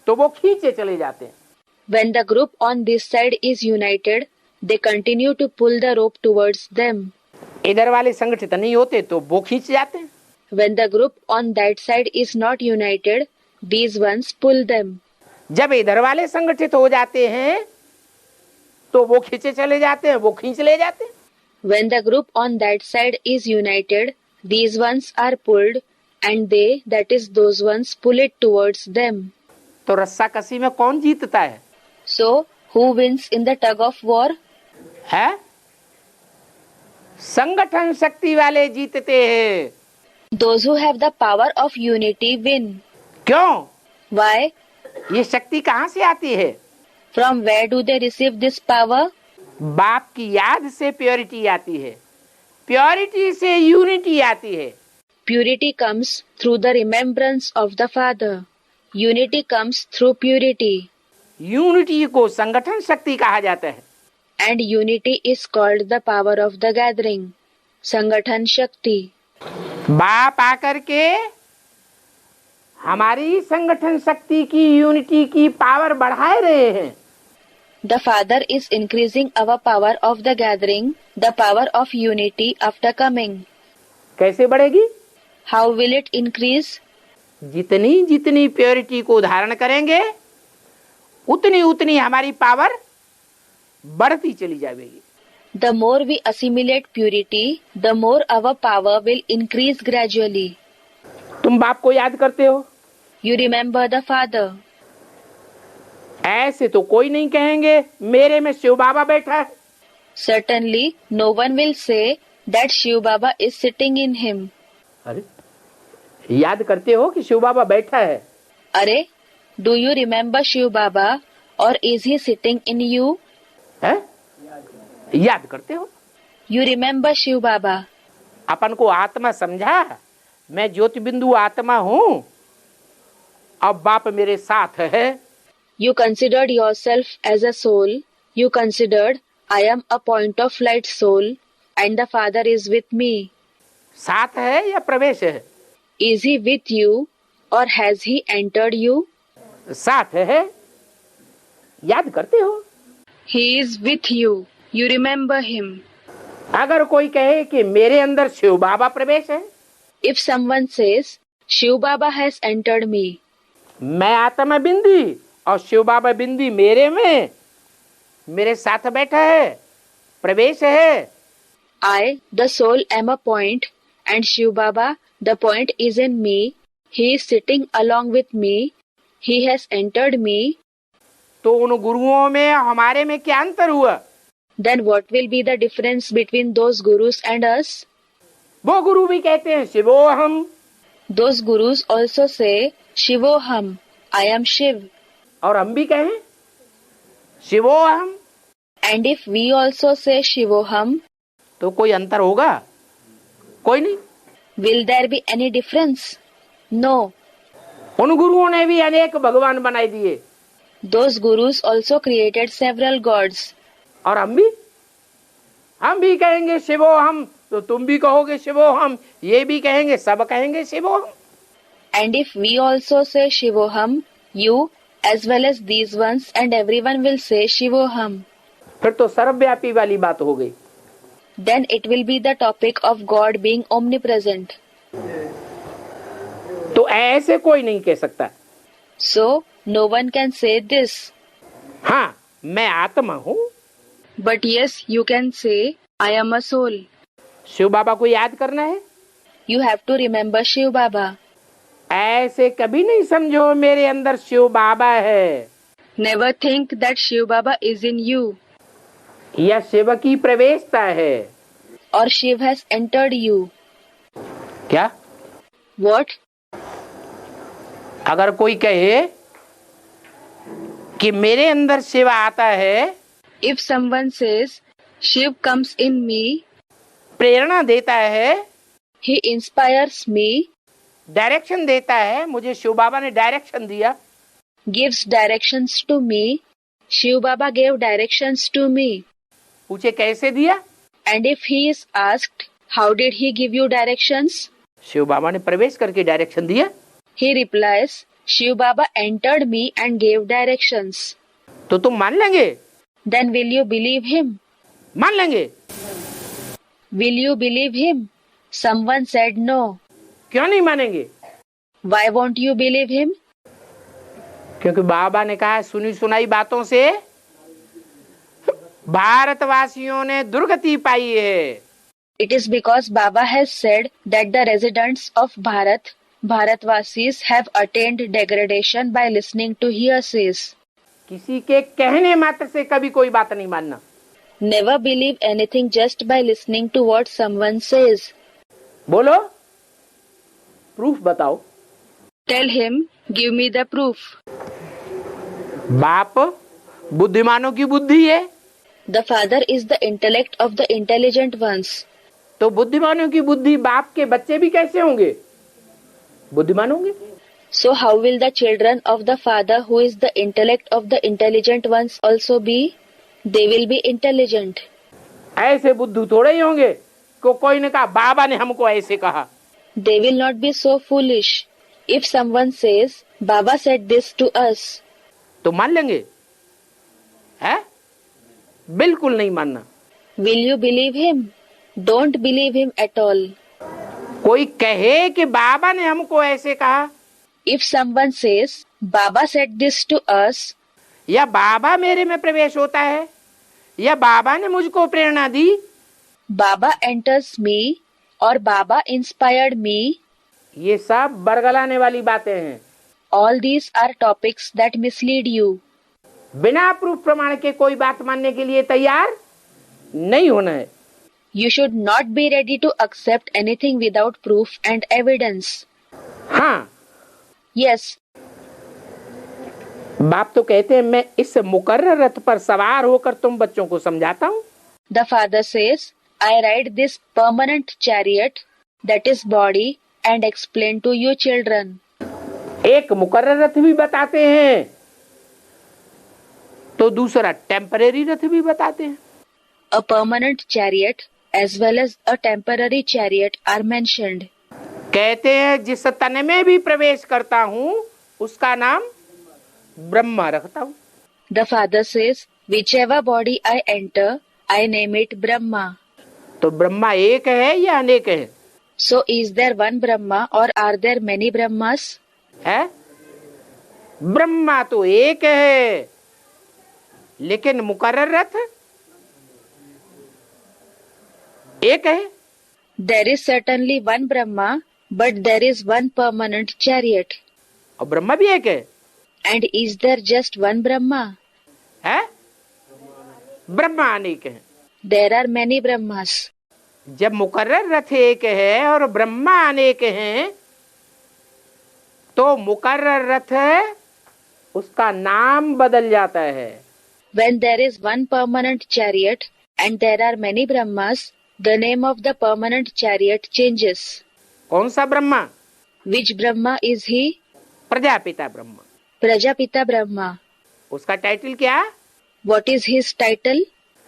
तो वो खींचे चले जाते हैं. When the group on this side is united, they continue to pull the rope towards them. इधर वाले संगठित नहीं होते तो वो खींच जाते हैं. When the group on that side is not united, these ones pull them. जब इधर वाले संगठित हो जाते हैं तो वो खींचे चले जाते हैं, वो खींच ले जाते हैं. When the group on that side is united, these ones are pulled and they, that is those ones, pull it towards them. तो रस्सा कसी में कौन जीतता है? So, who wins in the tug of war? है? संगठन शक्ति वाले जीतते हैं. Those who have the power of unity win. क्यों? Why? ये शक्ति कहाँ से आती है? From where do they receive this power? बाप की याद से प्योरिटी आती है, प्योरिटी से यूनिटी आती है. Purity comes through the remembrance of the Father. Unity comes through purity. Unity को संगठन शक्ति कहा जाता है. And unity is called the power of the gathering. Sangathan Shakti. बाप आकर के हमारी संगठन शक्ति की, यूनिटी की पावर बढ़ाए रहे हैं. The Father is increasing our power of the gathering, the power of unity after coming. कैसे बढ़ेगी? How will it increase? जितनी जितनी प्योरिटी को धारण करेंगे उतनी उतनी हमारी पावर बढ़ती चली जाएगी. The more we assimilate purity, the more our power will increase gradually. तुम बाप को याद करते हो? You remember the Father. ऐसे तो कोई नहीं कहेंगे मेरे में शिव बाबा बैठा है. Certainly, no one will say that Shiv Baba is sitting in him. अरे याद करते हो कि शिव बाबा बैठा है? Are, do you remember Shiv Baba or is he sitting in you? है? याद करते हो? You remember Shiv Baba. अपन को आत्मा समझा, मैं ज्योति बिंदु आत्मा हूँ, अब बाप मेरे साथ है. You considered yourself as a soul. You considered, I am a point of light soul and the Father is with me. साथ है या प्रवेश है? Is he with you or has he entered you? साथ है. याद करते हो? He is with you. You remember him. अगर कोई कहे कि मेरे अंदर शिव बाबा प्रवेश है, If someone says, Shiv Baba has entered me, मैं आत्मा बिंदी और शिव बाबा बिंदी मेरे में, मेरे साथ बैठा है, प्रवेश है. I, the soul, am a point and Shiv Baba, the point is in me. He is sitting along with me. He has entered me. तो उन गुरुओं में हमारे में क्या अंतर हुआ? Then what will be the difference between those gurus and us? वो गुरु भी कहते हैं शिवोहम, Those gurus also say, Shivoham, I am Shiv. और हम भी कहें शिवोहम, And if we also say Shivoham, तो कोई अंतर होगा? कोई नहीं. will there be any difference? No. उन गुरुओं ने भी अनेक भगवान बनाए दिए Those gurus also created several gods. और हम भी कहेंगे शिवोहम, तो तुम भी कहोगे शिवोहम, ये भी कहेंगे, सब कहेंगे शिवोहम. And if we also say Shivoham, you as well as these ones and everyone will say Shivoham. फिर तो सर्वव्यापी वाली बात हो गई. Then it will be the topic of God being omnipresent. तो ऐसे कोई नहीं कह सकता. So, no one can say this. हाँ, मैं आत्मा हूँ. But yes, you can say, I am a soul. Shiv बाबा को याद करना है. You have to remember Shiv Baba. ऐसे कभी नहीं समझो मेरे अंदर शिव बाबा है Never think that Shiv Baba is in you या शिव की प्रवेशता है। or Shiv has entered you. क्या? What? अगर कोई कहे कि मेरे अंदर शिव आता है, If someone says Shiv comes in me, प्रेरणा देता है, he inspires me, डायरेक्शन देता है, मुझे शिव बाबा ने डायरेक्शन दिया, gives directions to me, Shiv Baba gave directions to me. पूछे कैसे दिया? And if he is asked, how did he give you directions? Shiv बाबा ने प्रवेश करके डायरेक्शन दिया। He replies, Shiv Baba entered me and gave directions. तो तुम मान लेंगे? Then will you believe him? मान लेंगे। Will you believe him? Someone said no. क्यों नहीं मानेंगे? Why won't you believe him? क्योंकि बाबा ने कहा सुनी सुनाई बातों से भारतवासियों ने दुर्गति पाई है। It is because Baba has said that the residents of Bharatvasis have attained degradation by listening to hearsays. किसी के कहने मात्र से कभी कोई बात नहीं मानना। Never believe anything just by listening to what someone says. बोलो, प्रूफ बताओ। Tell him, give me the proof. बाप बुद्धिमानों की बुद्धि है, The father is the intellect of the intelligent ones. तो बुद्धिमानों की बुद्धि बाप के बच्चे भी कैसे होंगे? बुद्धिमान होंगे। So how will the children of the father who is the intellect of the intelligent ones also be? They will be intelligent. ऐसे बुद्धू थोड़े ही होंगे को कोई ने कहा बाबा ने हमको ऐसे कहा। They will not be so foolish. If someone says, Baba said this to us, तो मान लेंगे? है? बिल्कुल नहीं मानना। will you believe him? Don't believe him at all. कोई कहे कि बाबा ने हमको ऐसे कहा, If someone says, Baba said this to us, या बाबा मेरे में प्रवेश होता है, या बाबा ने मुझको प्रेरणा दी, Baba enters me, or Baba inspired me, ये सब बरगलाने वाली बातें हैं। all these are topics that mislead you. बिना प्रूफ प्रमाण के कोई बात मानने के लिए तैयार नहीं होना है। You should not be ready to accept anything without proof and evidence. हाँ, Yes, बाप तो कहते हैं मैं इस मुकर्रर रथ पर सवार होकर तुम बच्चों को समझाता हूँ। the father says, I ride this permanent chariot, that is body, and explain to you children. एक मुकर्रर रथ भी बताते हैं, तो दूसरा टेम्परेरी रथ भी बताते हैं। A permanent chariot as well as a temporary chariot are mentioned. कहते हैं जिस तन में भी प्रवेश करता हूँ उसका नाम ब्रह्मा रखता हूँ। The father says, whichever body I enter, I name it Brahma. तो ब्रह्मा एक है या अनेक है? So is there one Brahma or are there many Brahmas? है? ब्रह्मा तो एक है, लेकिन मुकर्रर रथ एक है। There is certainly one Brahma, but there is one permanent chariot. और ब्रह्मा भी एक है। And is there just one Brahma? है? ब्रह्मा अनेक है। There are many Brahmas. जब मुकर्रर रथ एक है और ब्रह्मा अनेक हैं, तो मुकर्रर रथ उसका नाम बदल जाता है। When there is one permanent chariot and there are many Brahmas, the name of the permanent chariot changes. कौन सा Brahma? Which Brahma is he? Prajapita Brahma. Prajapita Brahma. उसका टाइटल क्या? What is his title?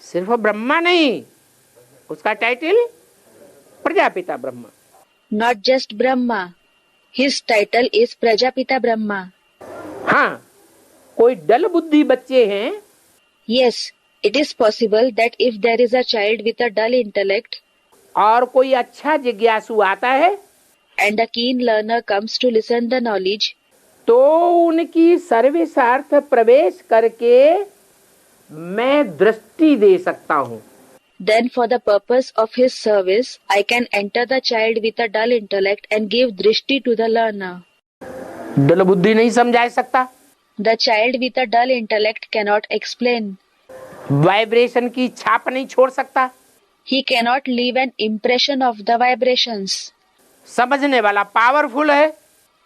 सिर्फ ब्रह्मा नहीं, उसका title Prajapita Brahma. Not just Brahma. His title is Prajapita Brahma. हाँ, कोई डल बुद्धि बच्चे हैं, Yes, it is possible that if there is a child with a dull intellect और कोई अच्छा जिज्ञासु आता है, and a keen learner comes to listen the knowledge, तो उनकी सर्वेसार्थ प्रवेश करके मैं दृष्टि दे सकता हूँ। then for the purpose of his service, I can enter the child with a dull intellect and give drishti to the learner. डल बुद्धि नहीं समझा सकता। The child with a dull intellect cannot explain. Vibration की छाप नहीं छोड़ सकता। He cannot leave an impression of the vibrations. समझने वाला पावरफुल है।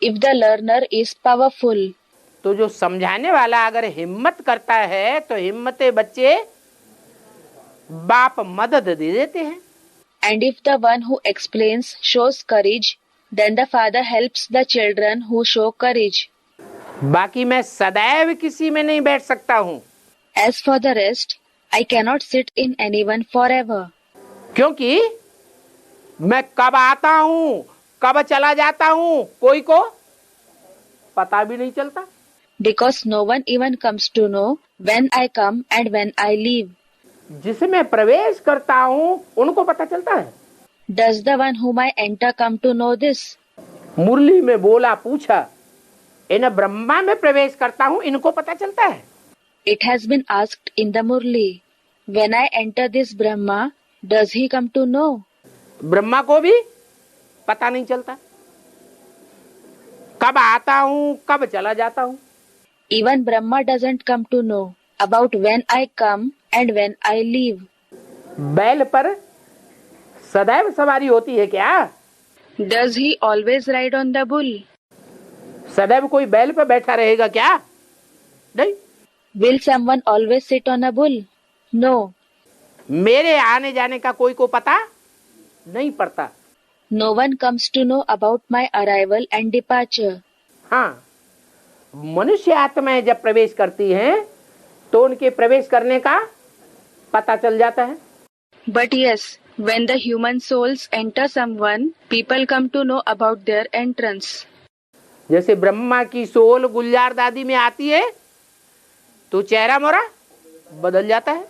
If the learner is powerful, तो जो समझाने वाला अगर हिम्मत करता है तो हिम्मते बच्चे बाप मदद दे देते हैं। and if the one who explains shows courage, then the father helps the children who show courage. बाकी मैं सदैव किसी में नहीं बैठ सकता हूँ, As for the rest, I cannot sit in anyone forever. क्योंकि मैं कब आता हूँ कब चला जाता हूँ कोई को पता भी नहीं चलता। Because no one even comes to know when I come and when I leave. जिसमें प्रवेश करता हूँ उनको पता चलता है। Does the one whom I enter come to know this? मुरली में बोला पूछा, इन ब्रह्मा में प्रवेश करता हूँ इनको पता चलता है। It has been asked in the Murli. When I enter this Brahma, does he come to know? Brahma को भी पता नहीं चलता, कब आता हूँ कब चला जाता हूँ। Even Brahma doesn't come to know about when I come and when I leave. बैल पर सदैव सवारी होती है क्या? Does he always ride on the bull? सदैव कोई बैल पर बैठा रहेगा क्या? नहीं। Will someone always sit on a bull? No. मेरे आने जाने का कोई को पता नहीं पड़ता। No one comes to know about my arrival and departure. हाँ, मनुष्य आत्माएं जब प्रवेश करती हैं तो उनके प्रवेश करने का पता चल जाता है। But yes, when the human souls enter someone, people come to know about their entrance. जैसे ब्रह्मा की सोल गुलजार दादी में आती है तो चेहरा मोरा बदल जाता है।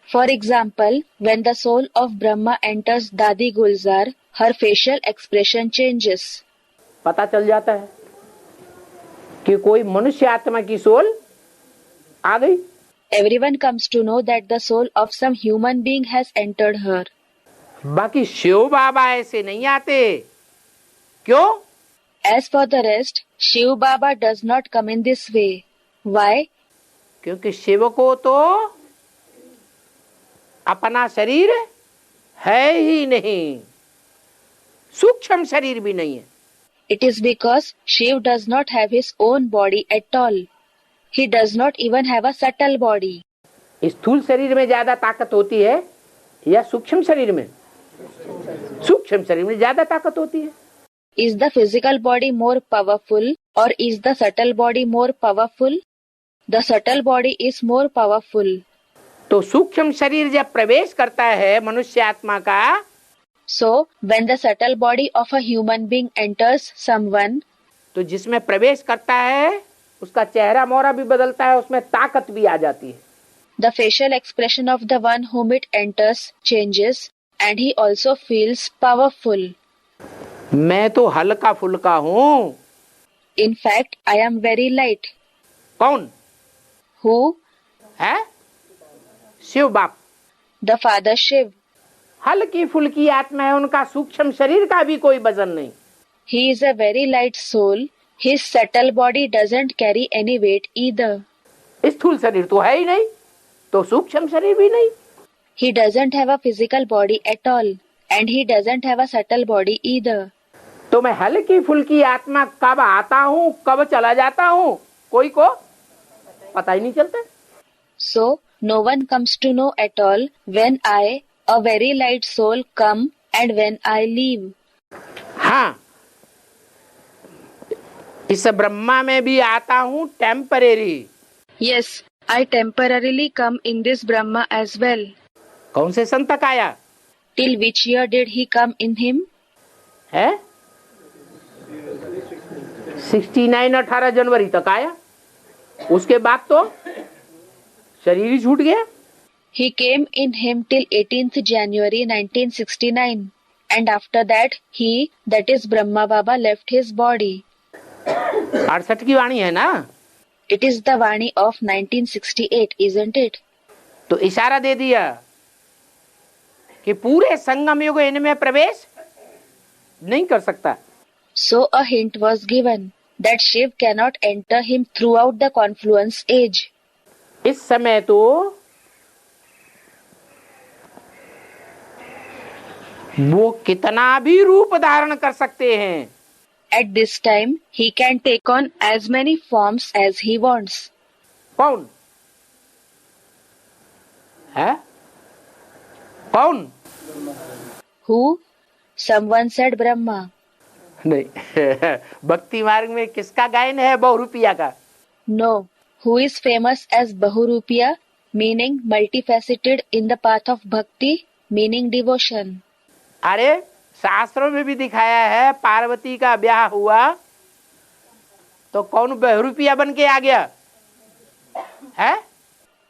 For example, when the soul of Brahma enters Dadi Gulzar, her facial expression changes. पता चल जाता है कि कोई मनुष्य आत्मा की सोल आ गई। Everyone comes to know that the soul of some human being has entered her. बाकी शिव बाबा ऐसे नहीं आते। क्यों? As for the rest, Shiv Baba does not come in this way. Why? क्योंकि शिव को तो अपना शरीर है ही नहीं, सूक्ष्म शरीर भी नहीं है। It is because Shiv does not have his own body at all. He does not even have a subtle body. स्थूल शरीर में ज्यादा ताकत होती है या सूक्ष्म शरीर में? सूक्ष्म शरीर में ज्यादा ताकत होती है। Is the physical body more powerful or is the subtle body more powerful? The subtle body is more powerful. तो सूक्ष्म शरीर जब प्रवेश करता है मनुष्य आत्मा का, So, when the subtle body of a human being enters someone, तो जिसमें प्रवेश करता है उसका चेहरा मोहरा भी बदलता है, उसमें ताकत भी आ जाती है। the facial expression of the one whom it enters changes and he also feels powerful. मैं तो हल्का फुल्का हूँ। In fact, I am very light. कौन Who? है? शिव बाप। The Father Shiv. हल्की फुल्की आत्मा है, उनका सूक्ष्म शरीर का भी कोई वजन नहीं। He is a very light soul. His subtle body doesn't carry any weight either. स्थूल शरीर तो है ही नहीं, तो सूक्ष्म शरीर भी नहीं। He doesn't have a physical body at all. And he doesn't have a subtle body either. तो मैं हल्की फुल्की आत्मा कब आता हूँ कब चला जाता हूँ कोई को पता ही नहीं चलता। So, no one comes to know at all when I, a very light soul, come and when I leave. हाँ, इस ब्रह्मा में भी आता हूँ temporary. Yes, I temporarily come in this Brahma as well. कौन से सन तक आया Till which year did he come in him? है? 69 18 जनवरी तक आया, उसके बाद तो शरीर ही छूट गया। He came in him till 18th January 1969. And after that, he, that is Brahma Baba, left his body. 68 की वाणी है ना? It is the Vani of 1968, isn't it? तो इशारा दे दिया कि पूरे संगम युग इनमें प्रवेश नहीं कर सकता। So a hint was given that Shiv cannot enter him throughout the confluence age. इस समय तो वो कितना भी रूप धारण कर सकते हैं। At this time, he can take on as many forms as he wants. कौन है? कौन? Who? Someone said Brahma. नहीं भक्ति मार्ग में किसका गायन है? बहुरूपिया का। No. Who is famous as Bahurupiya, meaning multifaceted in the path of bhakti, meaning devotion. अरे शास्त्रों में भी दिखाया है, पार्वती का ब्याह हुआ तो कौन बहुरूपिया बन के आ गया है?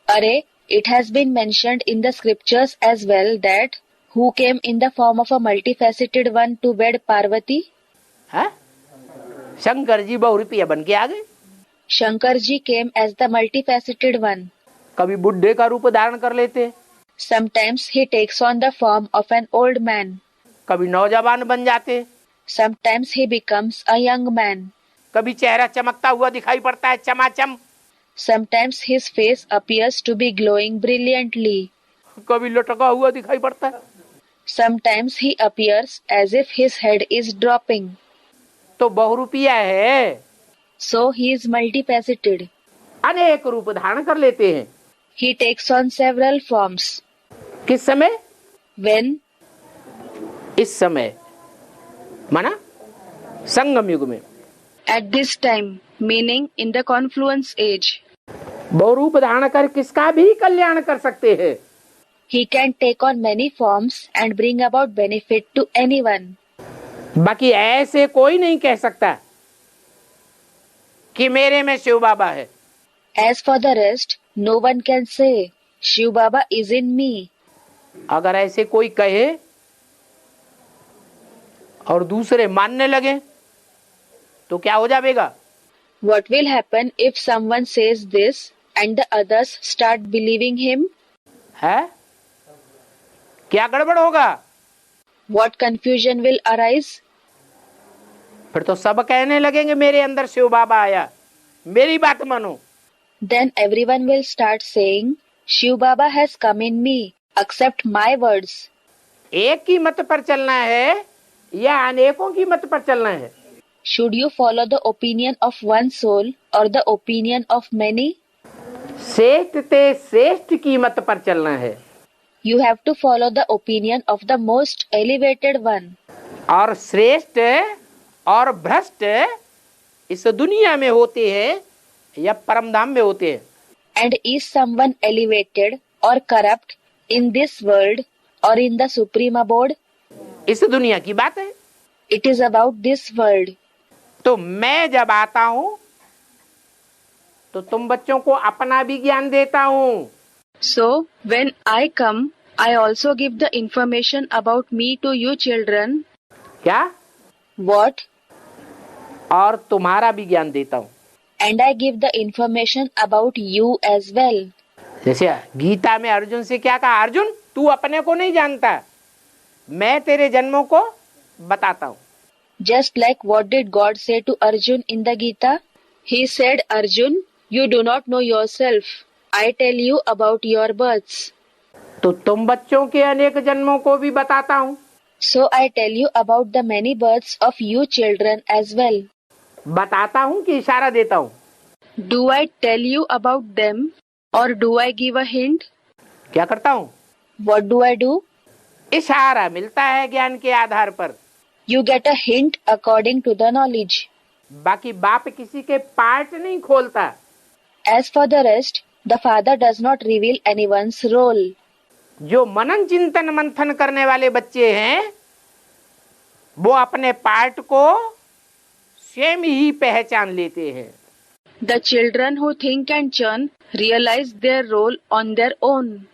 Arey, it has been mentioned in the scriptures as well that who came in the form of a multifaceted one to wed Parvati? है? शंकर जी बहुरूपिया बन के आ गए। Shankar ji came as the multifaceted one. कभी बुढ़े का रूप धारण कर लेते, Sometimes he takes on the form of an old man. कभी नौजवान बन जाते, Sometimes he becomes a young man. कभी चेहरा चमकता हुआ दिखाई पड़ता है, चमाचम। Sometimes his face appears to be glowing brilliantly. कभी लटका हुआ दिखाई पड़ता है। Sometimes he appears as if his head is dropping. तो बहुरूपिया है, So he is multifaceted. अनेक रूप धारण कर लेते हैं। He takes on several forms. किस समय? When? इस समय माना संगम युग में। At this time, meaning in the confluence age. बहुरूप धारण कर किसका भी कल्याण कर सकते हैं। He can take on many forms and bring about benefit to anyone. बाकी ऐसे कोई नहीं कह सकता कि मेरे में शिव बाबा है। As for the rest, no one can say, Shiv Baba is in me. अगर ऐसे कोई कहे और दूसरे मानने लगे तो क्या हो जाएगा? What will happen if someone says this and the others start believing him? है? क्या गड़बड़ होगा? What confusion will arise? फिर तो सब कहने लगेंगे मेरे अंदर शिव बाबा आया, मेरी बात मानो। Then everyone will start saying, Shiv Baba has come in me, accept my words. एक की मत पर चलना है या अनेकों की मत पर चलना है? Should you follow the opinion of one soul or the opinion of many? श्रेष्ठ ते श्रेष्ठ की मत पर चलना है। You have to follow the opinion of the most elevated one. और श्रेष्ठ और भ्रष्ट इस दुनिया में होते हैं या परमधाम में होते हैं? And is someone elevated or corrupt in this world or in the supreme abode? इस दुनिया की बात है। It is about this world. तो मैं जब आता हूं तो तुम बच्चों को अपना भी ज्ञान देता हूं। So, when I come, I also give the information about me to you children. क्या? What? और तुम्हारा भी ज्ञान देता हूं। And I give the information about you as well. जैसे गीता में अर्जुन से क्या कहा? अर्जुन तू अपने को नहीं जानता, मैं तेरे जन्मों को बताता हूं। Just like what did God say to Arjun in the Gita? He said, Arjun, you do not know yourself. I tell you about your births. तो तुम बच्चों के अनेक जन्मों को भी बताता हूं। So I tell you about the many births of you children as well. बताता हूं कि इशारा देता हूं? Do I tell you about them or do I give a hint? क्या करता हूं? What do I do? इशारा मिलता है ज्ञान के आधार पर। You get a hint according to the knowledge. बाकी बाप किसी के पार्ट नहीं खोलता। As for the rest, the father does not reveal anyone's role. जो मनन चिंतन मंथन करने वाले बच्चे हैं वो अपने पार्ट को स्वयं ही पहचान लेते हैं। The children who think and churn realize their role on their own.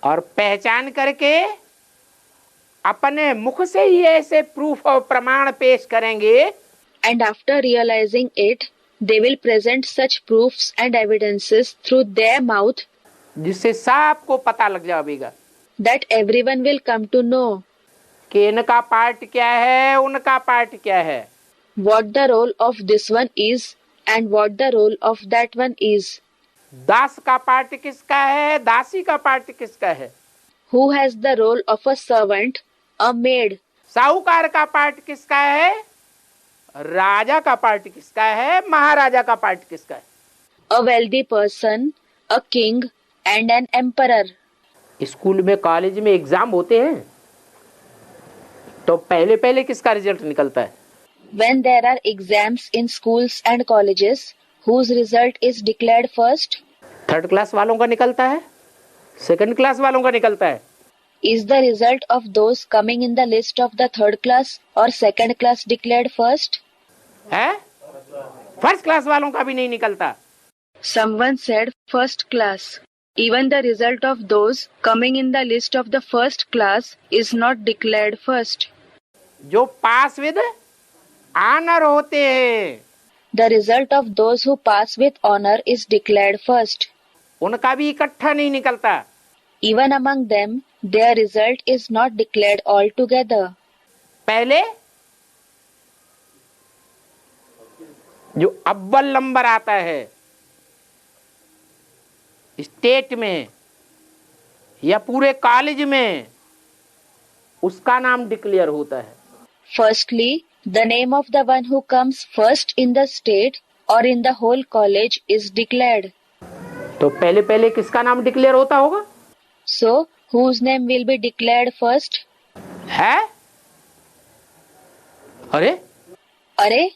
और पहचान करके अपने मुख से ही ऐसे प्रूफ और प्रमाण पेश करेंगे। And after realizing it, they will present such proofs and evidences through their mouth जिससे सबको पता लग जाएगा that everyone will come to know कि इनका पार्ट क्या है, उनका पार्ट क्या है। what the role of this one is and what the role of that one is. दास का पार्ट किसका है, दासी का पार्ट किसका है? Who has the role of a servant, a maid? साहूकार का पार्ट किसका है, राजा का पार्ट किसका है, महाराजा का पार्ट किसका है? A wealthy person, a king and an emperor. School में कॉलेज में एग्जाम होते हैं तो पहले पहले किसका रिजल्ट निकलता है? When there are exams in schools and colleges, whose result is declared first? Third class वालों का निकलता है, सेकंड क्लास वालों का निकलता है? Is the result of those coming in the list of the third class or second class declared first? है, first class वालों का भी नहीं निकलता। Someone said first class. Even the result of those coming in the list of the first class is not declared first. जो पास with honour होते हैं, The result of those who pass with honor is declared first. उनका भी इकट्ठा नहीं निकलता। Even among them, their result is not declared all together. पहले जो अव्वल नंबर आता है स्टेट में या पूरे कॉलेज में, उसका नाम डिक्लेयर होता है। Firstly, the name of the one who comes first in the state or in the whole college is declared. तो पहले पहले किसका नाम डिक्लेयर होता होगा? So, whose name will be declared first? है? अरे Arey,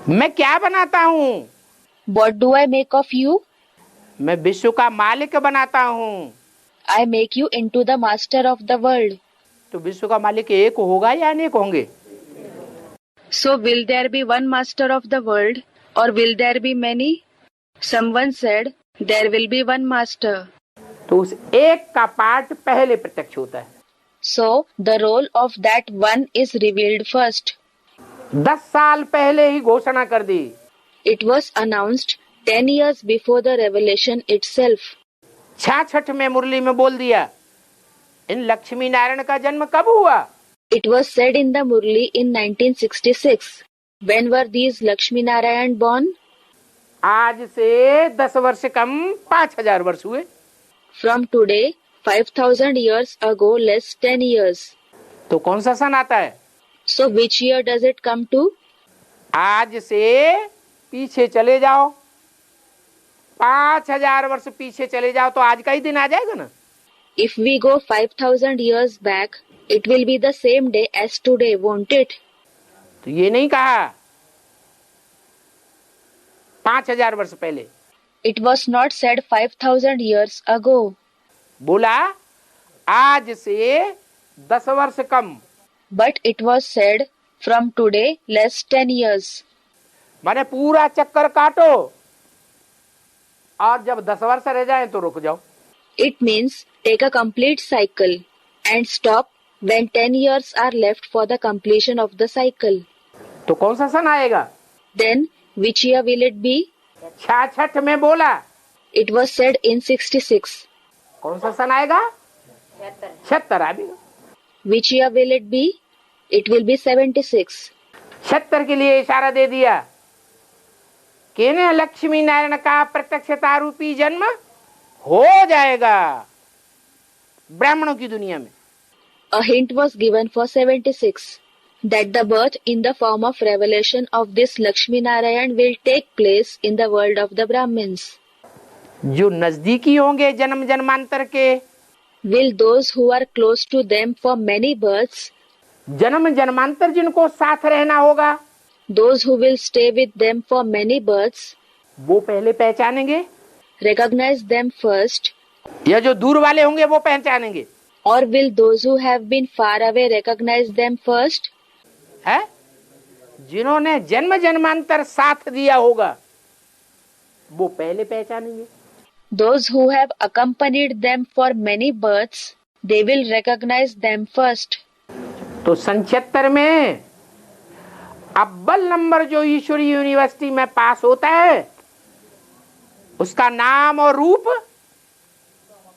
मैं क्या बनाता हूँ? what do I make of you? मैं विश्व का मालिक बनाता हूँ। I make you into the master of the world. तो विश्व का मालिक एक होगा या अनेक होंगे? So, will there be one master of the world or will there be many? Someone said, there will be one master. तो उस एक का पार्ट पहले प्रत्यक्ष होता है। So, the role of that one is revealed first. 10 साल पहले ही घोषणा कर दी। It was announced 10 years before the revelation itself. 66 में मुरली में बोल दिया, इन लक्ष्मी नारायण का जन्म कब हुआ? It was said in the Murli in 1966. When were these Lakshmi Narayan born? आज से 10 वर्ष कम 5000 वर्ष हुए। From today, 5,000 years ago, less 10 years. तो कौन सा सन आता है? So, which year does it come to? आज से पीछे चले जाओ, 5000 वर्ष पीछे चले जाओ तो आज का ही दिन आ जाएगा ना। If we go 5,000 years back, it will be the same day as today, won't it? तो ये नहीं कहा 5000 वर्ष पहले, It was not said 5,000 years ago. बोला आज से 10 वर्ष कम, But it was said from today, less 10 years. माने पूरा चक्कर काटो और जब 10 वर्ष रह जाए तो रुक जाओ। It means take a complete cycle and stop when 10 years are left for the completion of the cycle. तो कौन सा सन आएगा? Then, which year will it be? 66 में बोला, It was said in 66. कौन सा सन आएगा? 76 आएगा। Which year will it be? It will be 76. 76 के लिए इशारा दे दिया कि न लक्ष्मी नारायण का प्रत्यक्षता रूपी जन्म हो जाएगा ब्राह्मणों की दुनिया में। A hint was given for 76 that the birth in the form of revelation of this Lakshmi Narayan will take place in the world of the Brahmins. जो नजदीकी होंगे जन्म जन्मांतर के, Will those who are close to them for many births, जन्म जन्मांतर जिनको साथ रहना होगा, those who will stay with them for many births, वो पहले पहचानेंगे, recognize them first, या जो दूर वाले होंगे वो पहचानेंगे? or will those who have been far away recognize them first? है जिन्होंने जन्म जन्मांतर साथ दिया होगा वो पहले पहचानेंगे। Those who have accompanied them for many births, they will recognize them first. तो 77 में अव्वल नंबर जो ईश्वरी यूनिवर्सिटी में पास होता है उसका नाम और रूप,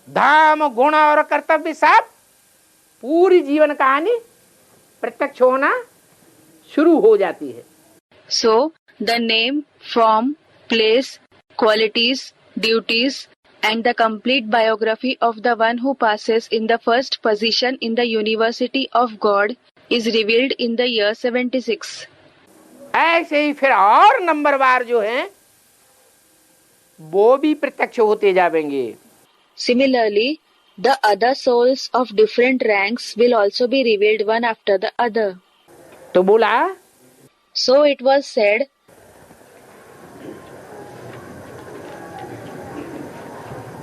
धाम, गुण और कर्तव्य सब पूरी जीवन कहानी प्रत्यक्ष होना शुरू हो जाती है। So, the name, form, place, qualities, duties, and the complete biography of the one who passes in the first position in the University of God is revealed in the year 76. ऐसे ही फिर और नंबरवार जो हैं वो भी प्रत्यक्ष होते जाएंगे। Similarly, the other souls of different ranks will also be revealed one after the other. तो बोला So it was said,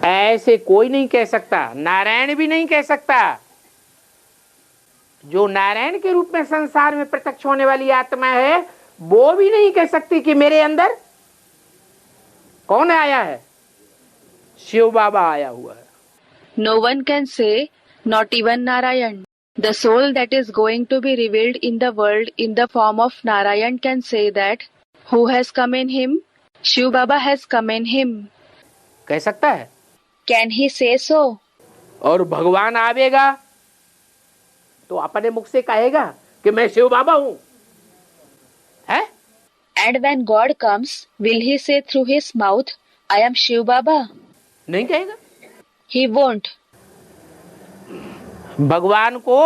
ऐसे कोई नहीं कह सकता, नारायण भी नहीं कह सकता। जो नारायण के रूप में संसार में प्रत्यक्ष होने वाली आत्मा है वो भी नहीं कह सकती कि मेरे अंदर कौन आया है, शिव बाबा आया हुआ है। no one can say, not even Narayan. The soul that is going to be revealed in the world in the form of Narayan can say that, who has come in him? Shiv Baba has come in him. कह सकता है। Can he say so? और भगवान आवेगा तो अपने मुख से कहेगा कि मैं शिव बाबा हूं, है? And when God comes, will he say through his mouth, I am Shiv Baba? नहीं कहेगा। He won't. भगवान को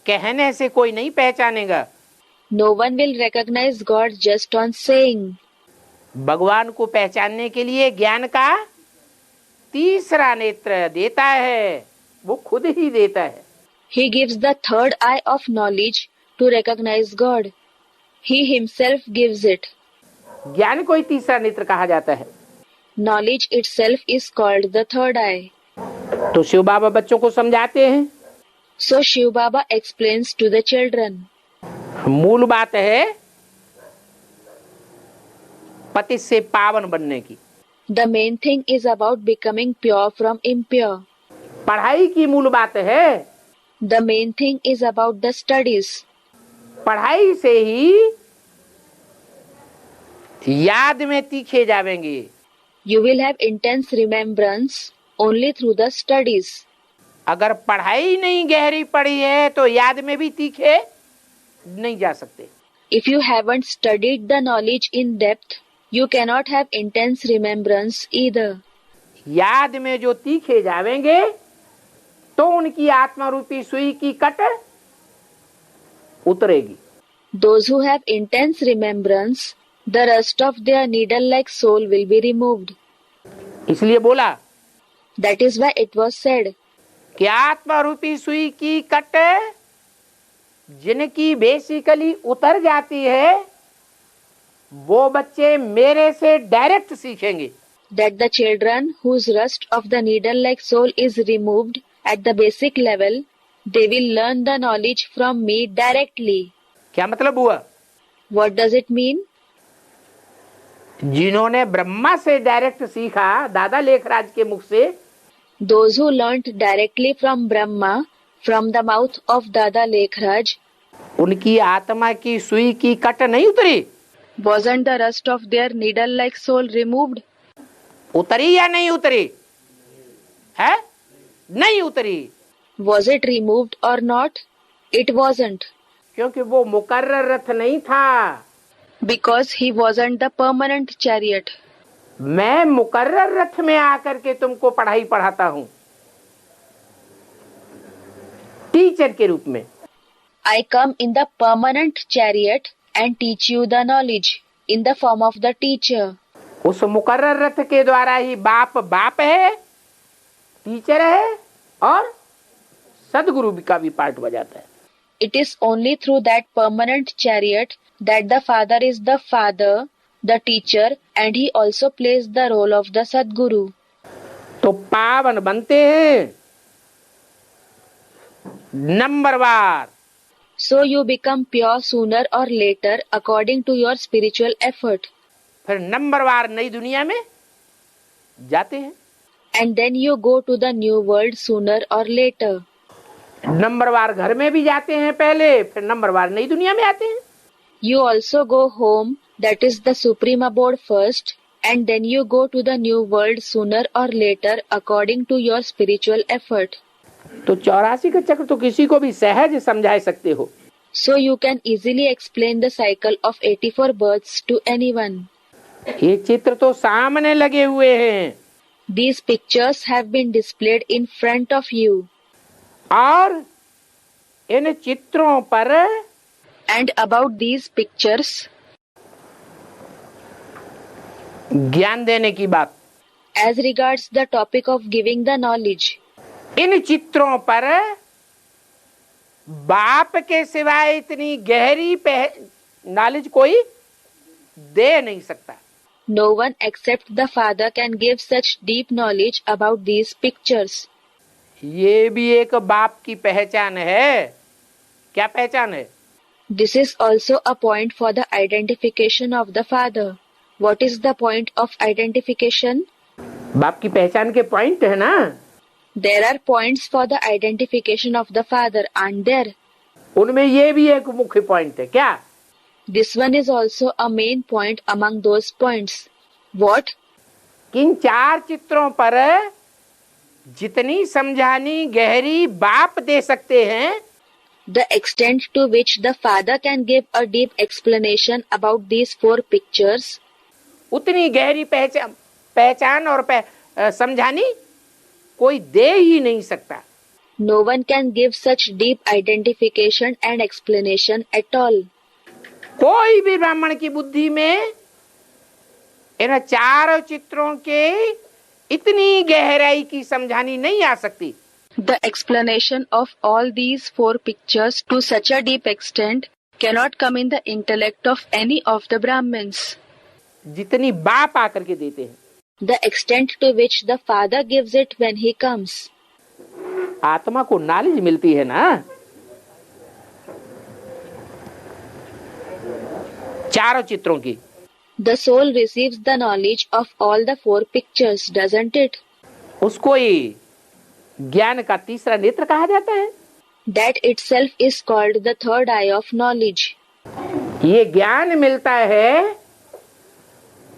कहने से कोई नहीं पहचानेगा। No one will recognize God just on saying. भगवान को पहचानने के लिए ज्ञान का तीसरा नेत्र देता है, वो खुद ही देता है। He gives the third eye of knowledge to recognize God. He himself gives it. ज्ञान को ही तीसरा नेत्र कहा जाता है। Knowledge itself is called the third eye. तो शिव बाबा बच्चों को समझाते हैं। So Shiv Baba explains to the children. मूल बात है पति से पावन बनने की। The main thing is about becoming pure from impure. पढ़ाई की मूल बात है। The main thing is about the studies. पढ़ाई से ही याद में तीखे जावेंगे। You will have intense remembrance only through the studies. अगर पढ़ाई नहीं गहरी पड़ी है तो याद में भी तीखे नहीं जा सकते। If you haven't studied the knowledge in depth, you cannot have intense remembrance either. याद में जो तीखे जावेंगे तो उनकी आत्मा रूपी सुई की कट उतरेगी। Those who have intense remembrance, the rest of their needle-like soul will be removed. इसलिए बोला That is why it was said, कि आत्मा रूपी सुई की कट जिनकी बेसिकली उतर जाती है वो बच्चे मेरे से डायरेक्ट सीखेंगे। that the children whose rust of the needle-like soul is removed at the basic level, they will learn the knowledge from me directly. क्या मतलब हुआ? What does it mean? जिन्होंने ब्रह्मा से डायरेक्ट सीखा दादा लेखराज के मुख से, Those who learnt directly from Brahma, from the mouth of Dada Lekhraj, उनकी आत्मा की सुई की कट नहीं उतरी। wasn't the rust of their needle-like soul removed? उतरी या नहीं उतरी? है नहीं उतरी। Was it removed or not? It wasn't. क्योंकि वो मुकर्रर रथ नहीं था। Because he wasn't the permanent chariot. मैं मुकर्रर रथ में आकर के तुमको पढ़ाई पढ़ाता हूँ टीचर के रूप में। I come in the permanent chariot and teach you the knowledge in the form of the teacher. उस मुकर्रर रथ के द्वारा ही बाप बाप है, टीचर है और सदगुरु का भी पार्ट बजाता है। It is only through that permanent chariot that the father is the father, the teacher, and he also plays the role of the Sadguru. तो पावन बनते हैं नंबरवार। So you become pure sooner or later according to your spiritual effort. फिर नंबरवार नई दुनिया में जाते हैं। And then you go to the new world sooner or later. नंबरवार घर में भी जाते हैं पहले, फिर नंबरवार नई दुनिया में आते हैं। You also go home, that is the supreme abode first, and then you go to the new world sooner or later according to your spiritual effort. तो 84 का चक्र तो किसी को भी सहज समझा सकते हो। So you can easily explain the cycle of 84 births to anyone. ये चित्र तो सामने लगे हुए हैं These pictures have been displayed in front of you. और इन चित्रों पर And about these pictures, ज्ञान देने की बात, as regards the topic of giving the knowledge, इन चित्रों पर बाप के सिवाय इतनी गहरी नॉलेज कोई दे नहीं सकता. no one except the Father can give such deep knowledge about these pictures. ये भी एक बाप की पहचान है. क्या पहचान है? This is also a point for the identification of the Father. What is the point of identification? बाप की पहचान के पॉइंट है ना. There are points for the identification of the Father, aren't there? उनमें ये भी एक मुख्य पॉइंट है. क्या? This one is also a main point among those points. What? किन चार चित्रों पर जितनी समझानी गहरी बाप दे सकते हैं, The extent to which the Father can give a deep explanation about these 4 pictures, उतनी गहरी पहचान और समझानी कोई दे ही नहीं सकता. no one can give such deep identification and explanation at all. कोई भी ब्राह्मण की बुद्धि में इन चारों चित्रों के इतनी गहराई की समझानी नहीं आ सकती. The explanation of all these 4 pictures to such a deep extent cannot come in the intellect of any of the Brahmins. जितनी बाप आकर के देते हैं. The extent to which the Father gives it when he comes. आत्मा को knowledge मिलती है ना. चारों चित्रों की. The soul receives the knowledge of all the 4 pictures, doesn't it? उसको ही ज्ञान का तीसरा नेत्र कहा जाता है. That itself is called the third eye of knowledge. ये ज्ञान मिलता है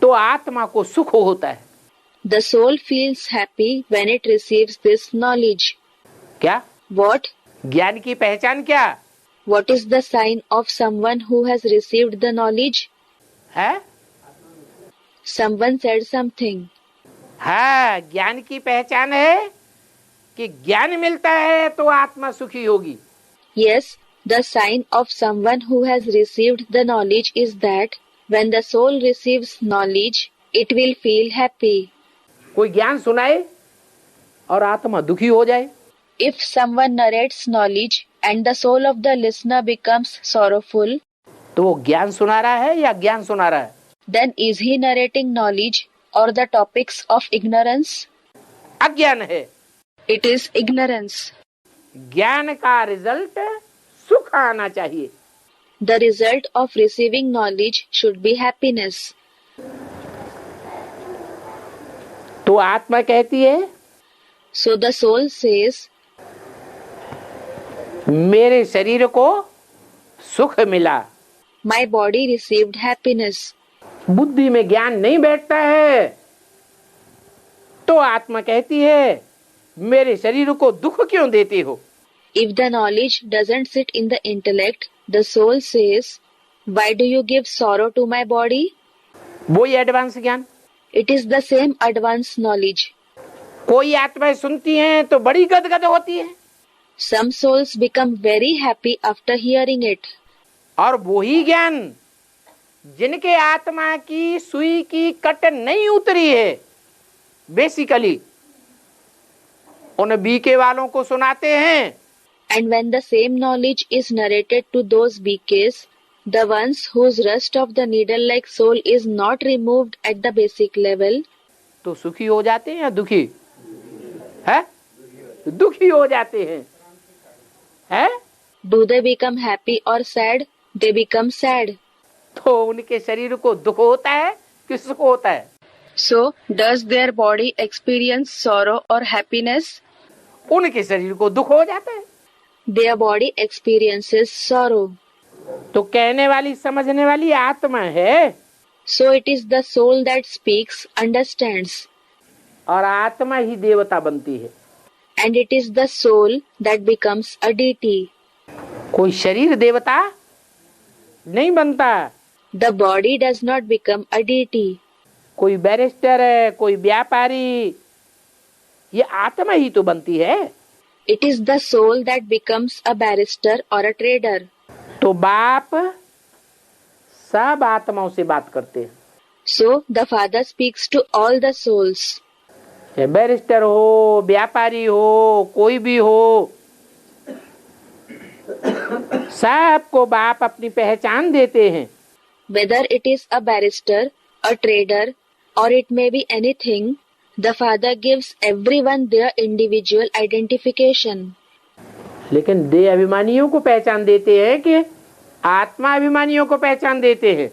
तो आत्मा को सुख होता है. The soul feels happy when it receives this knowledge. क्या? What? ज्ञान की पहचान क्या What is the sign of someone who has received the knowledge? है? Someone said something. हाँ, ज्ञान की पहचान है कि ज्ञान मिलता है तो आत्मा सुखी होगी. Yes, the sign of someone who has received the knowledge is that when the soul receives knowledge, it will feel happy. कोई ज्ञान सुनाए और आत्मा दुखी हो जाए, If someone narrates knowledge and the soul of the listener becomes sorrowful, तो वो ज्ञान सुना रहा है या ज्ञान सुना रहा है? then is he narrating knowledge or the topics of ignorance? अज्ञान है. It is ignorance. ज्ञान का रिजल्ट सुख आना चाहिए. The result of receiving knowledge should be happiness. तो आत्मा कहती है So the soul says, मेरे शरीर को सुख मिला. my body received happiness. बुद्धि में ज्ञान नहीं बैठता है तो आत्मा कहती है मेरे शरीर को दुख क्यों देते हो. If the knowledge doesn't sit in the intellect, the soul says, why do you give sorrow to my body? वही एडवांस ज्ञान. It is the same advanced knowledge. कोई आत्माएं सुनती हैं तो बड़ी गदगद होती है Some souls become very happy after hearing it. और वही ज्ञान जिनके आत्मा की सुई की कट नहीं उतरी है, बेसिकली उन बीके वालों को सुनाते हैं. And when the same knowledge is narrated to those BKs, the ones whose rust of the needle-like soul is not removed at the basic level, तो सुखी हो जाते हैं या दुखी है? दुखी हो जाते हैं. है? do they become happy or sad? They become sad. तो उनके शरीर को दुख होता है कि सुख होता है? So, does their body experience sorrow or happiness? उनके शरीर को दुख हो जाता है. Their body experiences sorrow. तो कहने वाली समझने वाली आत्मा है So it is the soul that speaks, understands, और आत्मा ही देवता बनती है. and it is the soul that becomes a deity. कोई शरीर देवता नहीं बनता। The body does not become a deity. कोई बैरिस्टर है, कोई व्यापारी, ये आत्मा ही तो बनती है। It is the soul that becomes a barrister or a trader. तो बाप सब आत्माओं से बात करते हैं। So the Father speaks to all the souls. चाहे बैरिस्टर हो, व्यापारी हो, कोई भी हो, सबको बाप अपनी पहचान देते हैं। Whether it is a barrister, a trader, or it may be anything, the Father gives everyone their individual identification. लेकिन देह अभिमानियों को पहचान देते हैं कि आत्मा अभिमानियों को पहचान देते हैं।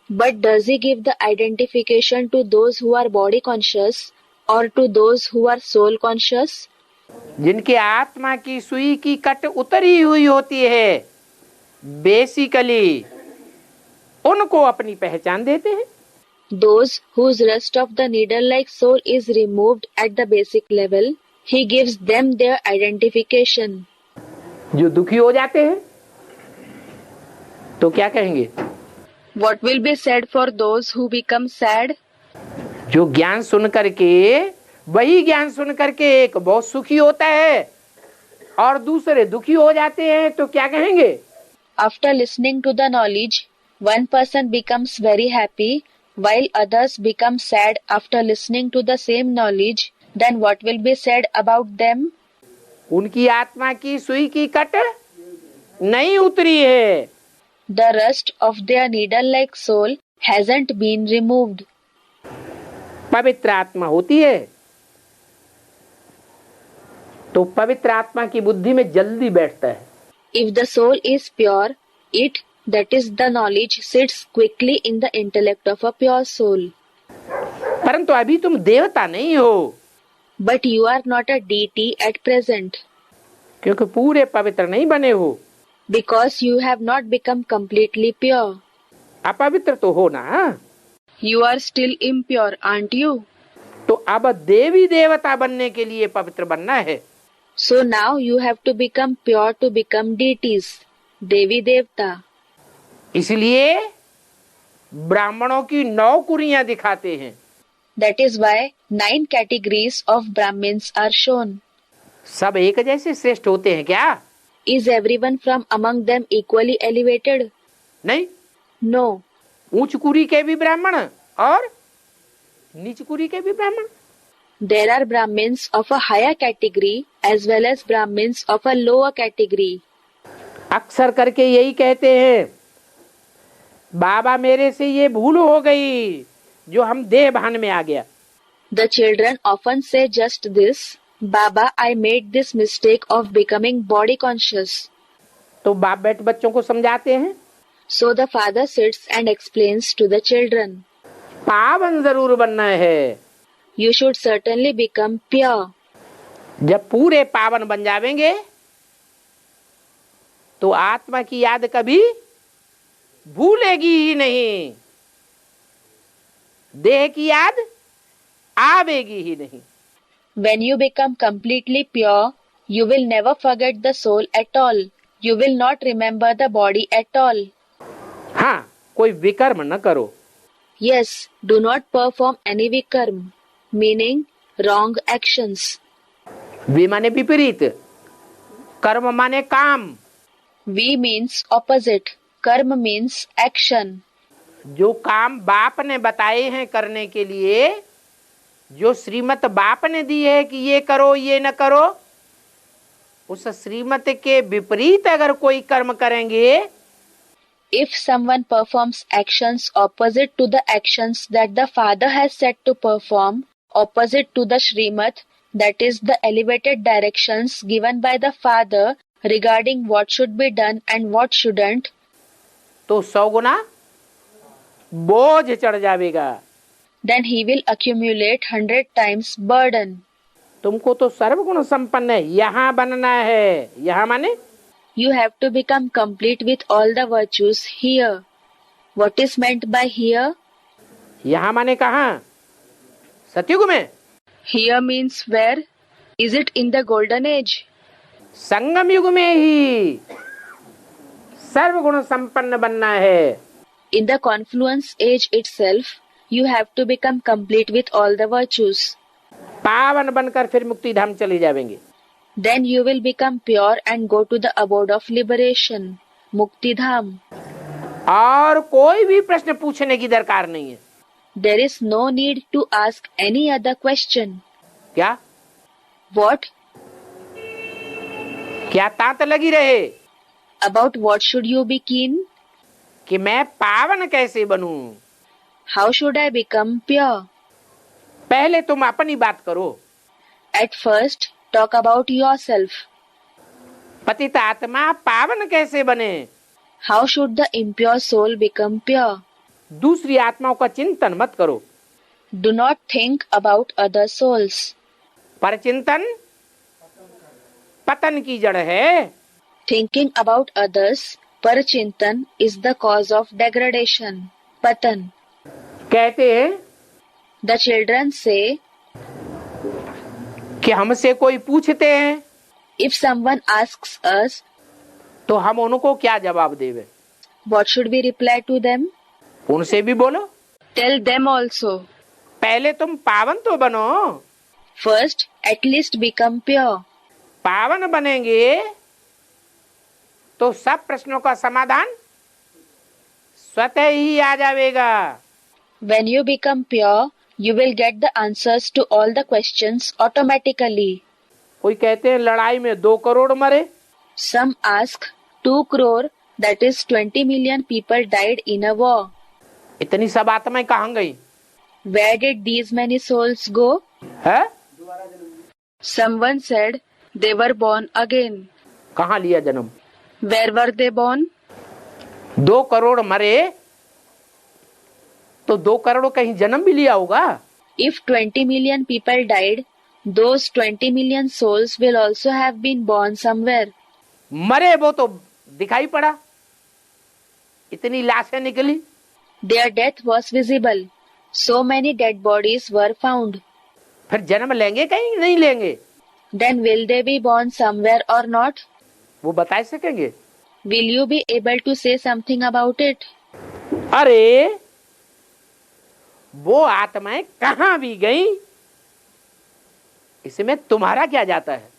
But does he give the identification to those who are body conscious or to those who are soul conscious? जिनके आत्मा की सुई की कट उतरी हुई होती है, बेसिकली उनको अपनी पहचान देते हैं। Those whose rest of the needle-like soul is removed at the basic level, he gives them their identification. जो दुखी हो जाते हैं तो क्या कहेंगे? What will be said for those who become sad? जो ज्ञान सुन करके, वही ज्ञान सुन करके एक बहुत सुखी होता है और दूसरे दुखी हो जाते हैं तो क्या कहेंगे? After listening to the knowledge, one person becomes very happy while others become sad after listening to the same knowledge. Then what will be said about them? उनकी आत्मा की सुई की कट नहीं उतरी है। The rest of their needle-like soul hasn't been removed. पवित्र आत्मा होती है तो पवित्र आत्मा की बुद्धि में जल्दी बैठता है। If the soul is pure, it, that is the knowledge, sits quickly in the intellect of a pure soul. परंतु अभी तुम देवता नहीं हो, But you are not a deity at present, क्योंकि पूरे पवित्र नहीं बने हो। because you have not become completely pure. अपवित्र तो हो ना। You are still impure, aren't you? तो अब देवी देवता बनने के लिए पवित्र बनना है। So now you have to become pure to become deities, Devi Devta. इसलिए ब्राह्मणों की 9 कुरियां दिखाते हैं। That is why 9 categories of Brahmins are shown. सब एक जैसे श्रेष्ठ होते हैं क्या? Is everyone from among them equally elevated? नहीं। No. ऊंच कुरी के भी ब्राह्मण और नीच कुरी के भी ब्राह्मण। There are Brahmins of a higher category as well as Brahmins of a lower category. अक्सर करके यही कहते हैं, बाबा मेरे से ये भूल हो गई जो हम देह भान में आ गया। The children often say just this, Baba, I made this mistake of becoming body conscious. तो बाप बेटे बच्चों को समझाते हैं, So the father sits and explains to the children. पावन जरूर बनना है। You should certainly become pure. जब पूरे पावन बन जावेंगे तो आत्मा की याद कभी भूलेगी ही नहीं, देह की याद आवेगी ही नहीं। When you become completely pure, you will never forget the soul at all. You will not remember the body at all. हाँ, कोई विकर्म न करो। Yes, do not perform any vikarm, meaning wrong actions. वी माने विपरीत, कर्म माने काम। Vi means opposite, karma means action. जो काम बाप ने बताए हैं करने के लिए, जो श्रीमत बाप ने दी है कि ये करो ये न करो, उस श्रीमत के विपरीत अगर कोई कर्म करेंगे, If someone performs actions opposite to the actions that the Father has set to perform, opposite to the Srimad, that is the elevated directions given by the Father regarding what should be done and what shouldn't, तो 100 गुना बोझ चढ़ जाएगा। then he will accumulate 100 times burden. तुमको तो सर्वगुण संपन्न है यहाँ बनना है। यहाँ माने You have to become complete with all the virtues here. What is meant by here? यहाँ माने कहाँ? सतयुग में। Here means where? Is it in the golden age? संगम युग में ही। सर्वगुण संपन्न बनना है। In the confluence age itself, you have to become complete with all the virtues. पावन बनकर फिर मुक्ति धाम चले जाएंगे। Then you will become pure and go to the abode of liberation, Mukti Dham. और कोई भी प्रश्न पूछने की दरकार नहीं है। There is no need to ask any other question. क्या What? क्या तांत लगी रहे About what should you be keen? कि मैं पावन कैसे बनूं? How should I become pure? पहले तुम अपनी बात करो। At first, talk about yourself. पतित आत्मा पावन कैसे बने? How should the impure soul become pure? दूसरी आत्माओं का चिंतन मत करो। Do not think about other souls. पर चिंतन पतन की जड़ है। Thinking about others, parachintan, is the cause of degradation, patan. कहते हैं The children say, कि हमसे कोई पूछते हैं if someone asks us, तो हम उनको क्या जवाब देवे? what should we reply to them? उनसे भी बोलो। Tell them also. पहले तुम पावन तो बनो। First, at least become pure. पावन बनेंगे तो सब प्रश्नों का समाधान स्वतः ही आ जाएगा। When you become pure, you will get the answers to all the questions automatically. कोई कहते हैं लड़ाई में 2 करोड़ मरे। Some ask 2 crore, that is 20 million people died in a war. इतनी सब आत्माएं कहाँ गई? Where did these many souls go? है? Someone said they were born again. कहाँ लिया जन्म? Where were they born? 2 crore मरे तो 2 करोड़ कहीं जन्म भी लिया होगा। If 20 million people died, those 20 million souls will also have been born somewhere. मरे वो तो दिखाई पड़ा, इतनी लाशें निकली। Their death was visible. So many dead bodies were found. फिर जन्म लेंगे कहीं नहीं लेंगे? Then will they be born somewhere or not? वो बता सकेंगे? Will you be able to say something about it? अरे वो आत्माएं कहाँ भी गई, इसमें तुम्हारा क्या जाता है?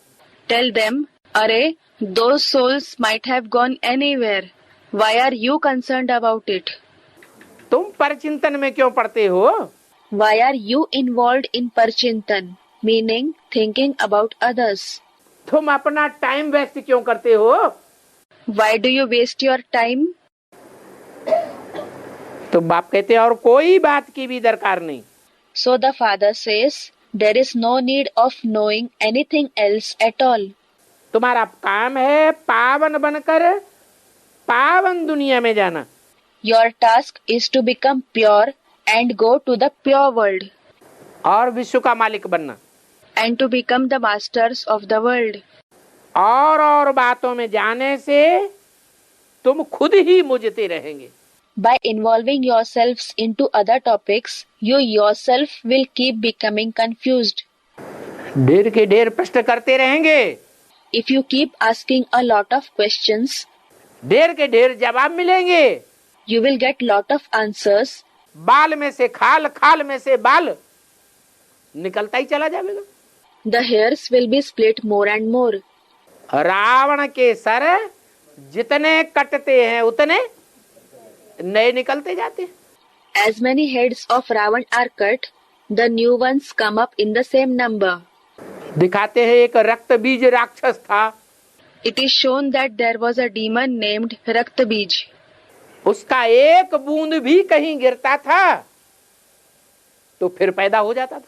Tell them, Arey, those souls might have gone anywhere. Why are you concerned about it? तुम परचिंतन में क्यों पड़ते हो? Why are you involved in parchintan, meaning thinking about others? तुम अपना टाइम वेस्ट क्यों करते हो? Why do you waste your time? तो बाप कहते हैं और कोई बात की भी दरकार नहीं। So the father says, there is no need of knowing anything else at all. तुम्हारा काम है पावन बनकर पावन दुनिया में जाना। Your task is to become pure and go to the pure world. और विश्व का मालिक बनना। And to become the masters of the world. और बातों में जाने से तुम खुद ही मुझते रहेंगे। By involving yourselves into other topics, you yourself will keep becoming confused. ढेर के ढेर प्रश्न करते रहेंगे। If you keep asking a lot of questions, ढेर के ढेर जवाब मिलेंगे। you will get lot of answers. बाल में से खाल, खाल में से बाल निकलता ही चला जाएगा। The hairs will be split more and more. Ravan के सर जितने कटते हैं उतने नए निकलते जाते हैं। As many heads of Ravan are cut, the new ones come up in the same number. दिखाते हैं एक रक्त बीज राक्षस था। It is shown that there was a demon named Raktabij. उसका एक बूंद भी कहीं गिरता था तो फिर पैदा हो जाता था।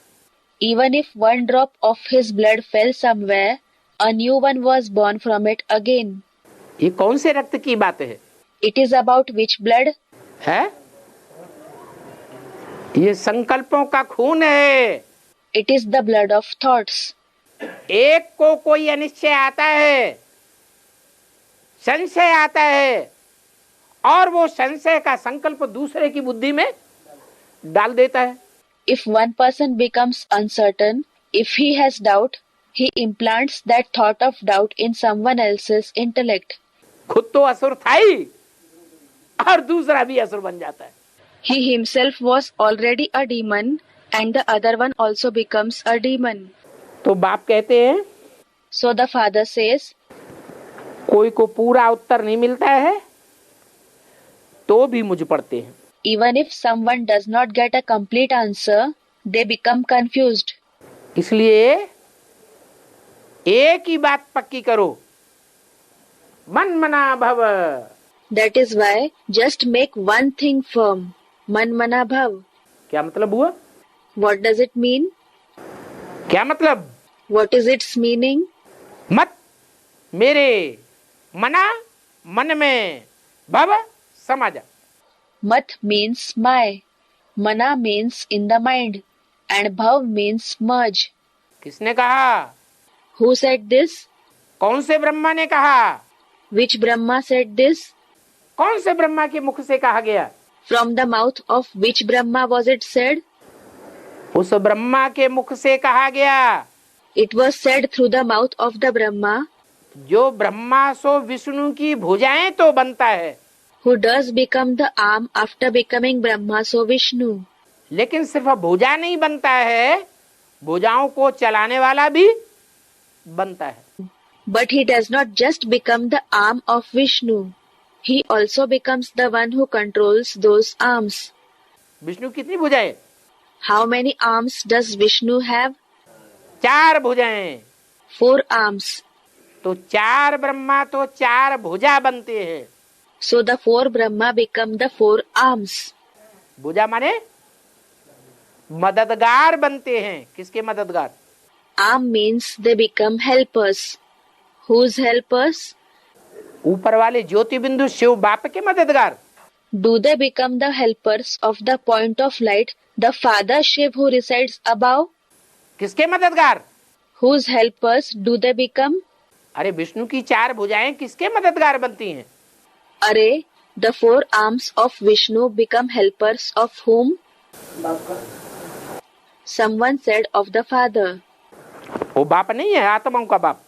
Even if one drop of his blood fell somewhere, a new one was born from it again. ये कौन से रक्त की बात है? It is about which blood? है ये संकल्पों का खून है। It is the blood of thoughts. एक को कोई अनिश्चय आता है, संशय आता है और वो संशय का संकल्प दूसरे की बुद्धि में डाल देता है। If one person becomes uncertain, if he has doubt, he implants that thought of doubt in someone else's intellect. खुद तो असुर था ही और दूसरा भी असुर बन जाता है। He himself was already a demon and the other one also becomes a demon. तो बाप कहते हैं, So the father says, कोई को पूरा उत्तर नहीं मिलता है तो भी मुझ पढ़ते हैं। even if someone does not get a complete answer, they become confused. इसलिए एक ही बात पक्की करो, मन मना भव। That is why just make one thing firm. Man mana bhav. क्या मतलब हुआ? What does it mean? क्या मतलब? What is its meaning? मत मेरे, मना मन में, भव समाजा। Mat means my. Mana means in the mind. And bhav means merge. किसने कहा? Who said this? कौन से ब्रह्मा ने कहा? Which Brahma said this? कौन से ब्रह्मा के मुख से कहा गया? From the mouth of which Brahma was it said? उस ब्रह्मा के मुख से कहा गया। It was said through the mouth of the Brahma, जो ब्रह्मा सो विष्णु की भुजाएं तो बनता है, who does become the arm after becoming Brahma, so Vishnu. लेकिन सिर्फ भुजा नहीं बनता है, भुजाओं को चलाने वाला भी बनता है। But he does not just become the arm of Vishnu. He also becomes the one who controls those arms. Vishnu कितनी भुजाएं? How many arms does Vishnu have? 4 भुजाएं। 4 arms. तो 4 ब्रह्मा तो 4 भुजा बनते हैं। So the 4 Brahma become the 4 arms. भुजा माने मददगार बनते हैं। किसके मददगार? Arm means they become helpers. Whose helpers? ऊपर वाले ज्योति बिंदु शिव बाप के मददगार। Do they become the helpers of the point of light, the Father Shiv who resides above? किसके मददगार? Whose helpers do they become? अरे विष्णु की 4 भुजाएं किसके मददगार बनती हैं? Array, the 4 arms of Vishnu become helpers of whom? Someone said of the Father. वो बाप नहीं है, आत्माओं का बाप।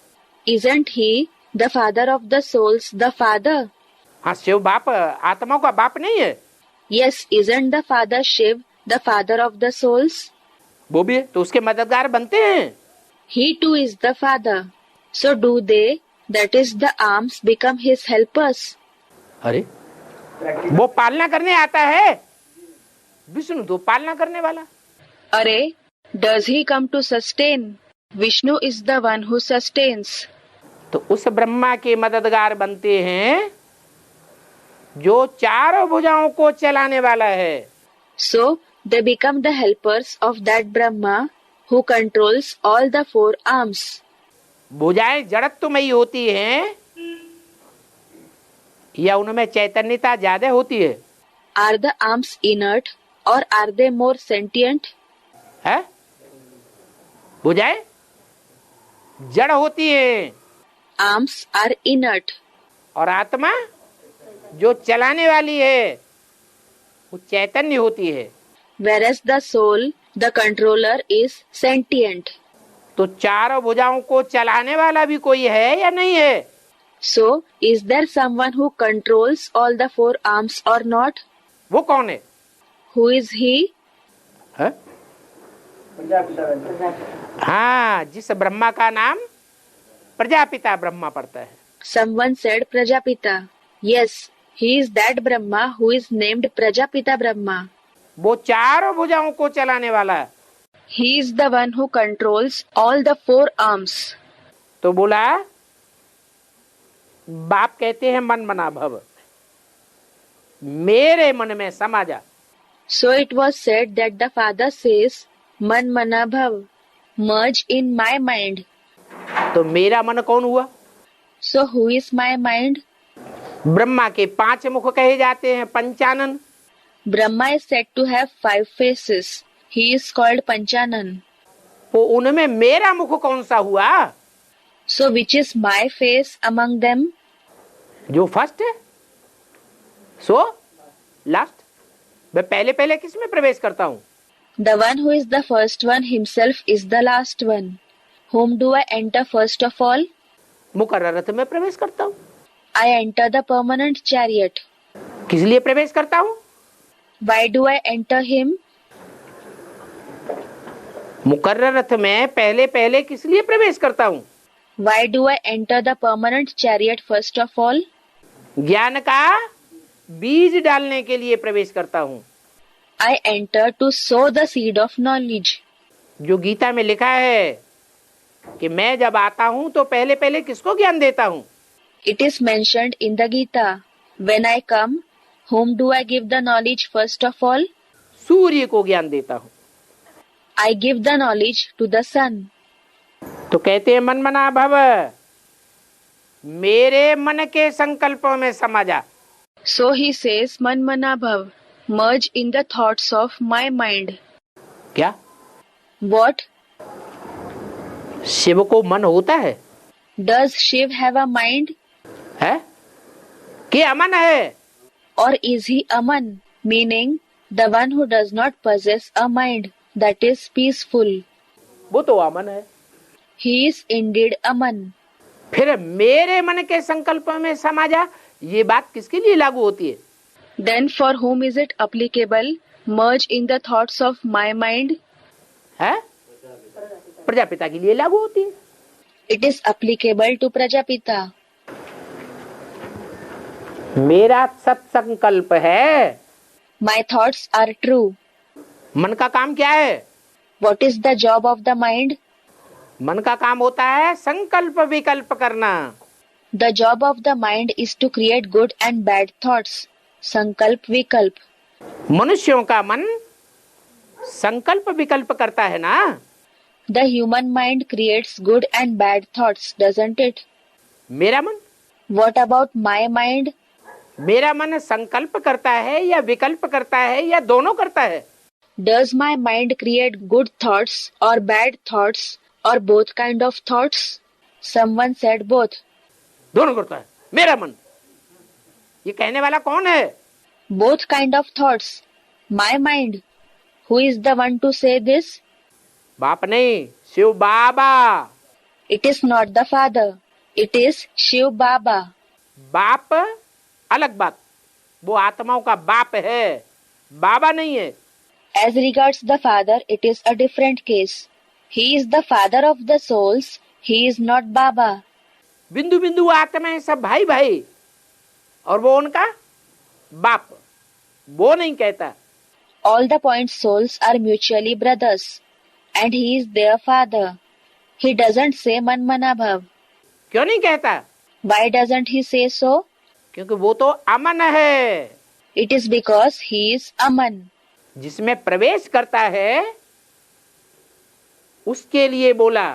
Isn't he the father of the souls, the Father? हाँ, शिव बाप आत्माओं का बाप नहीं है? Yes, isn't the Father Shiv the father of the souls? वो भी है, तो उसके मददगार बनते हैं। He too is the Father. So do they, that is the arms, become his helpers? अरे वो पालना करने आता है, विष्णु तो पालना करने वाला। Array, does he come to sustain? Vishnu is the one who sustains. तो उस ब्रह्मा के मददगार बनते हैं जो 4 भुजाओं को चलाने वाला है। So they become the helpers of that Brahma who controls all the 4 arms. भुजाएं जड़त्वमयी होती हैं या उनमें चैतन्यता ज्यादा होती है? Are the arms inert or are they more sentient? है? भुजाएं जड़ होती है Arms are inert. और आत्मा जो चलाने वाली है वो चैतन्य होती है। Whereas the soul, the controller, is sentient. तो 4 भुजाओं को चलाने वाला भी कोई है या नहीं है? So, is there someone who controls all the 4 arms or not? वो कौन है? Who is he? है? हाँ, जिस ब्रह्मा का नाम प्रजापिता ब्रह्मा पड़ता है। Someone said Prajapita. Yes, he is that Brahma who is named Prajapita Brahma. वो 4 भुजाओं को चलाने वाला है। He is the one who controls all the 4 arms. तो बोला, बाप कहते हैं मन मना भव, मेरे मन में समा जा। So it was said that the Father says, Man mana bhav, merge in my mind. तो मेरा मन कौन हुआ? So who is my mind? Brahma के 5 मुख कहे जाते हैं, Panchanan. Brahma is said to have 5 faces. He is called Panchanan. वो उनमें मेरा मुख कौन सा हुआ? So which is my face among them? जो फर्स्ट है। So last. मैं पहले पहले किस में प्रवेश करता हूँ? The one who is the first one himself is the last one. Whom do I enter first of all? मुकर्रर रथ में प्रवेश करता हूँ। I enter the permanent chariot. किस लिए प्रवेश करता हूँ? Why do I enter him? मुकर्रर रथ में पहले पहले किस लिए प्रवेश करता हूँ? Why do I enter the permanent chariot first of all? ज्ञान का बीज डालने के लिए प्रवेश करता हूँ। I enter to sow the seed of knowledge. जो गीता में लिखा है कि मैं जब आता हूँ तो पहले पहले किसको ज्ञान देता हूँ? It is mentioned in the Gita. When I come, whom do I give the knowledge first of all? सूर्य को ज्ञान देता हूँ। I give the knowledge to the sun. तो कहते हैं मन मना भव, मेरे मन के संकल्पों में समा जा। So he says, Man Mana Bhav, merge in the thoughts of my mind. क्या What? शिव को मन होता है? Does Shiv have a mind? है कि अमन है? Or is he Aman? Meaning, the one who does not possess a mind that is peaceful. वो तो अमन है। He is indeed Aman. फिर मेरे मन के संकल्पों में समा जा, ये बात किसके लिए लागू होती है? Then for whom is it applicable? Merge in the thoughts of my mind. है प्रजापिता के लिए लागू होती है। It is applicable to Prajapita. मेरा सत्संकल्प है। My thoughts are true. मन का काम क्या है? What is the job of the mind? मन का काम होता है संकल्प विकल्प करना। The job of the mind is to create good and bad thoughts. Sankalp Vikalp. मनुष्यों का मन संकल्प विकल्प करता है ना? The human mind creates good and bad thoughts, doesn't it? मेरा मन? What about my mind? मेरा मन संकल्प करता है या विकल्प करता है या दोनों करता है? Does my mind create good thoughts or bad thoughts or both kind of thoughts? Someone said both. दोनों करता है मेरा मन। ये कहने वाला कौन है? Both kind of thoughts. My mind. Who is the one to say this? बाप नहीं, शिव बाबा। It is not the father. It is Shiv Baba. बाप अलग बात, वो आत्माओं का बाप है, बाबा नहीं है। As regards the father, it is a different case. He is the father of the souls. He is not Baba. बिंदु बिंदु आत्माएं सब भाई भाई, और वो उनका बाप, वो नहीं कहता। All the point souls are mutually brothers, and he is their father. He doesn't say Man Mana Bhav. क्यों नहीं कहता? Why doesn't he say so? क्योंकि वो तो अमन है। It is because he is Aman. जिसमें प्रवेश करता है उसके लिए बोला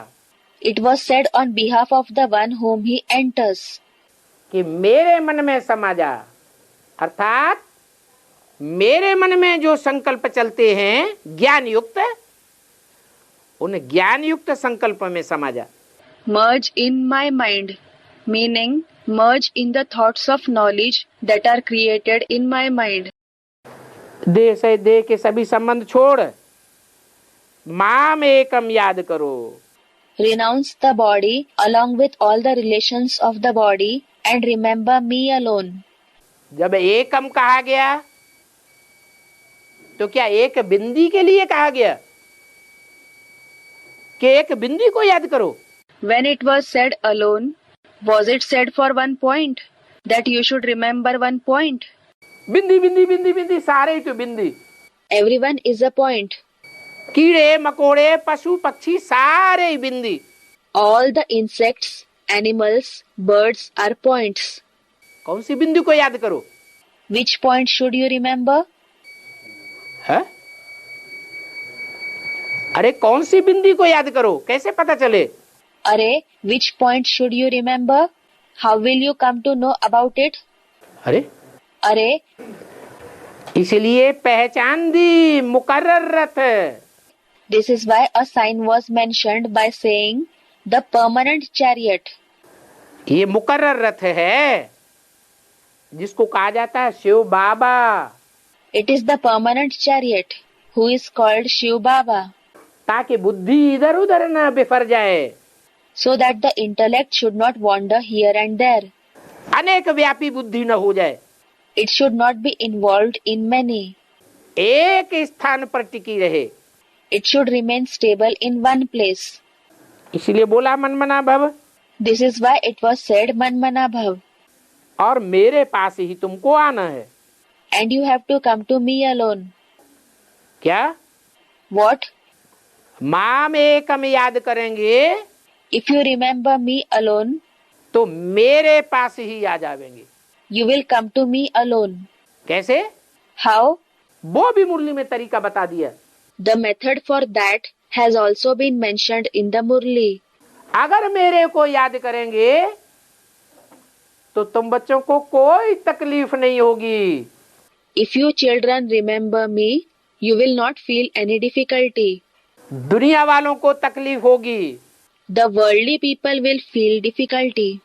It was said on behalf of the one whom he enters. कि मेरे मन में समा जा, अर्थात मेरे मन में जो संकल्प चलते हैं ज्ञान युक्त, उन ज्ञान युक्त संकल्प में समा जा। Merge in my mind, meaning merge in the thoughts of knowledge that are created in my mind. देह से देह के सभी संबंध छोड़ माम एकम याद करो। Renounce the body along with all the relations of the body and remember me alone. जब एकम कहा गया तो क्या एक बिंदी के लिए कहा गया कि एक बिंदी को याद करो? When it was said alone, was it said for one point, that you should remember one point? बिंदी बिंदी बिंदी बिंदी, सारे ही तो बिंदी। Everyone is a point. कीड़े मकोड़े पशु पक्षी सारे ही बिंदी। All the insects, animals, birds are points. कौन सी बिंदी को याद करो? Which point should you remember? है? अरे कौन सी बिंदी को याद करो, कैसे पता चले? Array, which point should you remember? How will you come to know about it? अरे Array, इसलिए पहचान दी मुकर्रर रथ। this is why a sign was mentioned by saying the permanent chariot. ये मुकर्रर रथ है जिसको कहा जाता है शिव बाबा। It is the permanent chariot who is called Shiv Baba, ताकि बुद्धि इधर उधर न बिफर जाए। so that the intellect should not wander here and there. अनेक व्यापी बुद्धि न हो जाए, It should not be involved in many. एक स्थान पर टिकी रहे। It should remain stable in one place. इसलिए बोला मनमना भव, This is why it was said Manmana Bhav. और मेरे पास ही तुमको आना है। And you have to come to me alone. क्या? What? माम एकम याद करेंगे If you remember me alone, तो मेरे पास ही आ जाएंगे। you will come to me alone. कैसे? How? वो भी मुरली में तरीका बता दिया। The method for that has also been mentioned in the Murli. अगर मेरे को याद करेंगे तो तुम बच्चों को कोई तकलीफ नहीं होगी। If you children remember me, you will not feel any difficulty. दुनिया वालों को तकलीफ होगी, The worldly people will feel difficulty.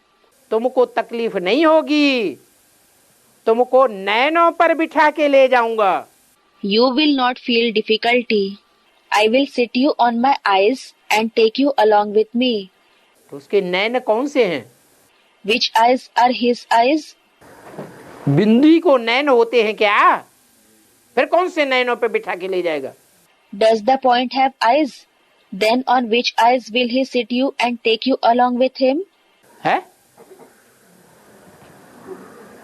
तुमको तकलीफ नहीं होगी। तुमको नैनों पर बिठा के ले जाऊंगा। You will not feel difficulty. I will sit you on my eyes and take you along with me. तो उसके नैन कौन से हैं? Which eyes are his eyes? बिंदी को नैन होते हैं क्या? फिर कौन से नैनों पे बिठा के ले जाएगा? Does the point have eyes? Then on which eyes will he sit you and take you along with him? है?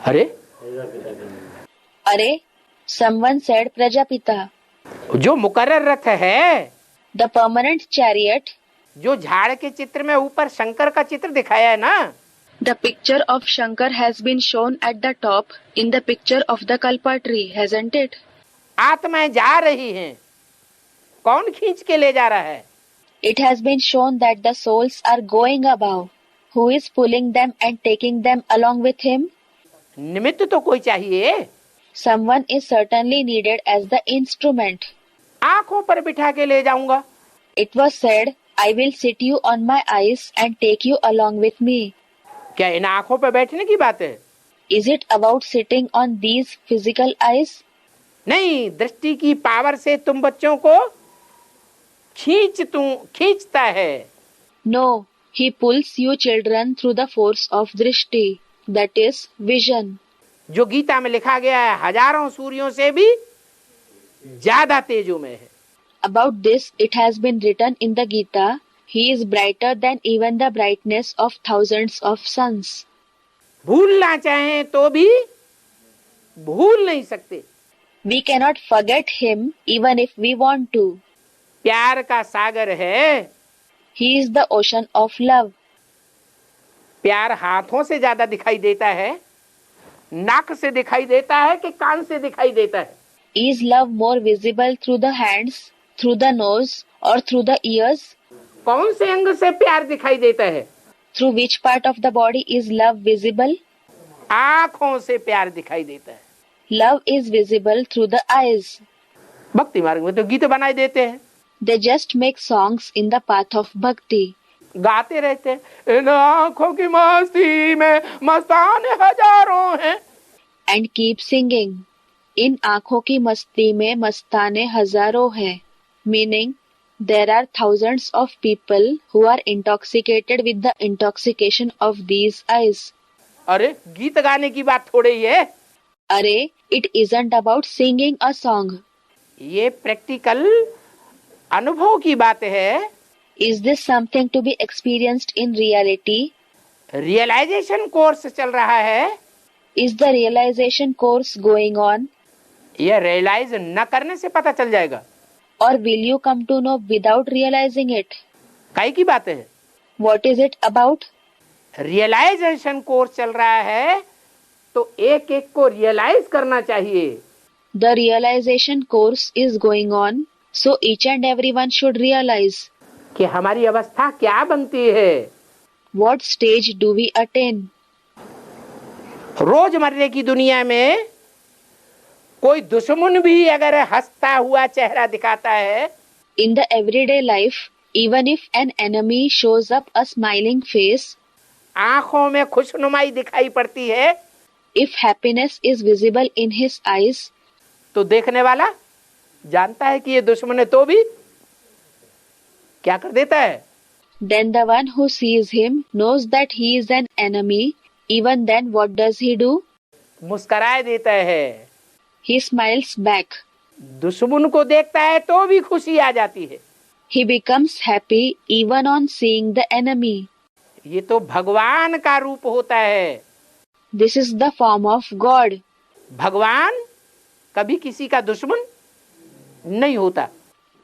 अरे Are, someone said Prajapita. जो मुकर्रर रथ है, The permanent chariot, जो झाड़ के चित्र में ऊपर शंकर का चित्र दिखाया है ना, the picture of Shankar has been shown at the top in the picture of the Kalpa tree, hasn't it? आत्माएं जा रही हैं। कौन खींच के ले जा रहा है? It has been shown that the souls are going above. Who is pulling them and taking them along with him? निमित्त तो कोई चाहिए। Someone is certainly needed as the instrument. आंखों पर बिठा के ले जाऊंगा। It was said, I will sit you on my eyes and take you along with me. क्या इन आंखों पर बैठने की बात है? Is it about sitting on these physical eyes? नहीं, दृष्टि की पावर से तुम बच्चों को खींचता है। No, he pulls you children through the force of drishti, that is vision. जो गीता में लिखा गया है, हजारों सूर्यों से भी ज्यादा तेजो में है। About this it has been written in the Gita, he is brighter than even the brightness of thousands of suns. भूलना चाहें तो भी भूल नहीं सकते। We cannot forget him even if we want to. प्यार का सागर है। He is the ocean of love. प्यार हाथों से ज्यादा दिखाई देता है, नाक से दिखाई देता है कि कान से दिखाई देता है? Is love more visible through the hands, through the nose, or through the ears? कौन से अंग से प्यार दिखाई देता है? Through which part of the body is love visible? आंखों से प्यार दिखाई देता है। Love is visible through the eyes. भक्ति मार्ग में तो गीत बनाए देते हैं, They just make songs in the path of bhakti. गाते रहते हैं, इन आंखों की मस्ती में मस्ताने हजारों हैं। And keep singing. इन आँखों की मस्ती में मस्ताने हजारों हैं. Meaning, there are thousands of people who are intoxicated with the intoxication of these eyes. अरे गीत गाने की बात थोड़ी है। अरे, it isn't about singing a song. ये प्रैक्टिकल अनुभव की बात है। Is this something to be experienced in reality? Realization course चल रहा है। Is the realization course going on? ये रियलाइज न करने से पता चल जाएगा। Or will you come to know without realizing it? काई की बात है? What is it about? Realization course चल रहा है तो एक एक को रियलाइज करना चाहिए। The realization course is going on, so each and everyone should realize. कि हमारी अवस्था क्या बनती है। What stage do we attain? रोजमर्रे की दुनिया में कोई दुश्मन भी अगर हंसता हुआ चेहरा दिखाता है, In the everyday life, even if an enemy shows up a smiling face, आंखों में खुशनुमाई दिखाई पड़ती है, if happiness is visible in his eyes, तो देखने वाला जानता है कि ये दुश्मन है, तो भी क्या कर देता है? then the one who sees him knows that he is an enemy Even then, what does he do? मुस्कराए देता है। He smiles back. दुश्मन को देखता है तो भी खुशी आ जाती है। He becomes happy even on seeing the enemy. ये तो भगवान का रूप होता है। This is the form of God. भगवान कभी किसी का दुश्मन नहीं होता।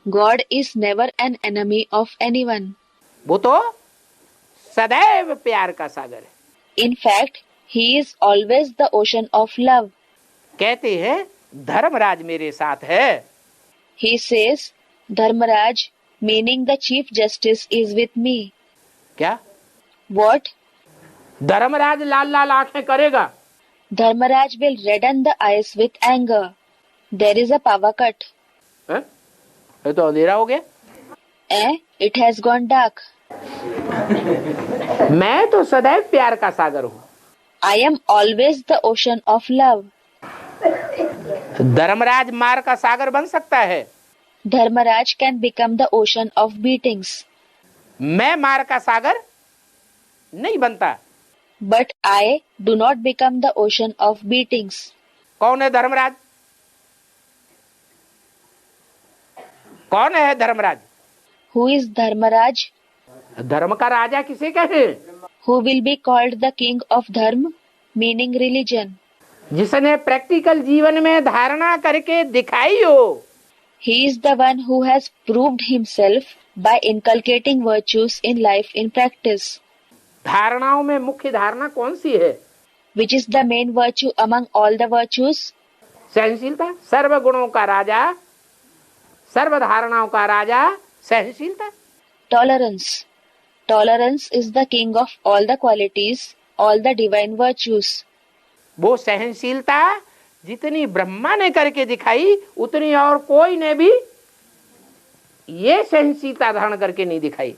God is never an enemy of anyone. वो तो सदैव प्यार का सागर है। In fact, he is always the ocean of love. कहते हैं धर्मराज मेरे साथ है। He says, Dharmaraj, meaning the Chief Justice, is with me. क्या What? धर्मराज लाल लाल आंखें करेगा? Dharmaraj will redden the eyes with anger. There is a power cut. हैं? ये तो अंधेरा हो गया। It has gone dark. मैं तो सदैव प्यार का सागर हूँ। I am always the ocean of love. Dharmaraj मार का सागर बन सकता है। Dharmaraj can become the ocean of beatings. मैं मार का सागर नहीं बनता। But I do not become the ocean of beatings. कौन है धर्मराज? कौन है धर्मराज? Who is Dharmaraj? धर्म का राजा किसे कहे? Who will be called the king of Dharma, meaning religion. जिसने प्रैक्टिकल जीवन में धारणा करके दिखाई हो। He is the one who has proved himself by inculcating virtues in life in practice. धारणाओं में मुख्य धारणा कौन सी है? Which is the main virtue among all the virtues? सहनशीलता। सर्व गुणों का राजा, सर्व धारणाओं का राजा सहनशीलता। Tolerance. Tolerance is the king of all the qualities, all the divine virtues. वो सहनशीलता जितनी ब्रह्मा ने करके दिखाई उतनी और कोई ने भी ये सहनशीलता धारण करके नहीं दिखाई।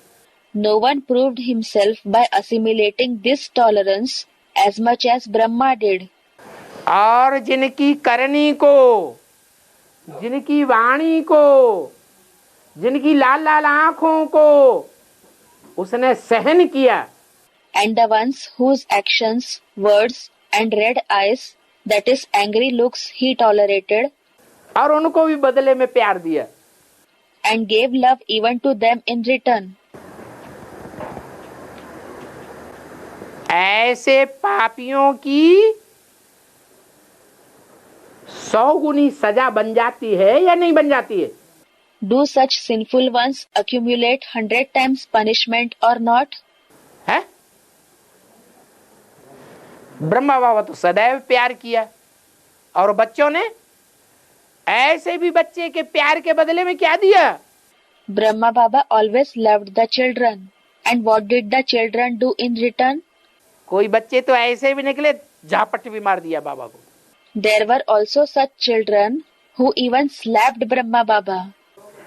No one proved himself by assimilating this tolerance as much as Brahma did. और जिनकी करनी को, जिनकी वाणी को, जिनकी लाल लाल आंखों को उसने सहन किया। And the ones whose actions, words and red eyes, that is angry looks, he tolerated. और उनको भी बदले में प्यार दिया। And gave love even to them in return. ऐसे पापियों की 100 गुनी सजा बन जाती है या नहीं बन जाती है? Do such sinful ones accumulate 100 times punishment or not? है? ब्रह्मा बाबा तो सदैव प्यार किया और बच्चों ने ऐसे भी बच्चे के प्यार के बदले में क्या दिया? Brahma Baba always loved the children. And what did the children do in return? कोई बच्चे तो ऐसे भी निकले झापट भी मार दिया बाबा को। There were also such children who even slapped Brahma Baba.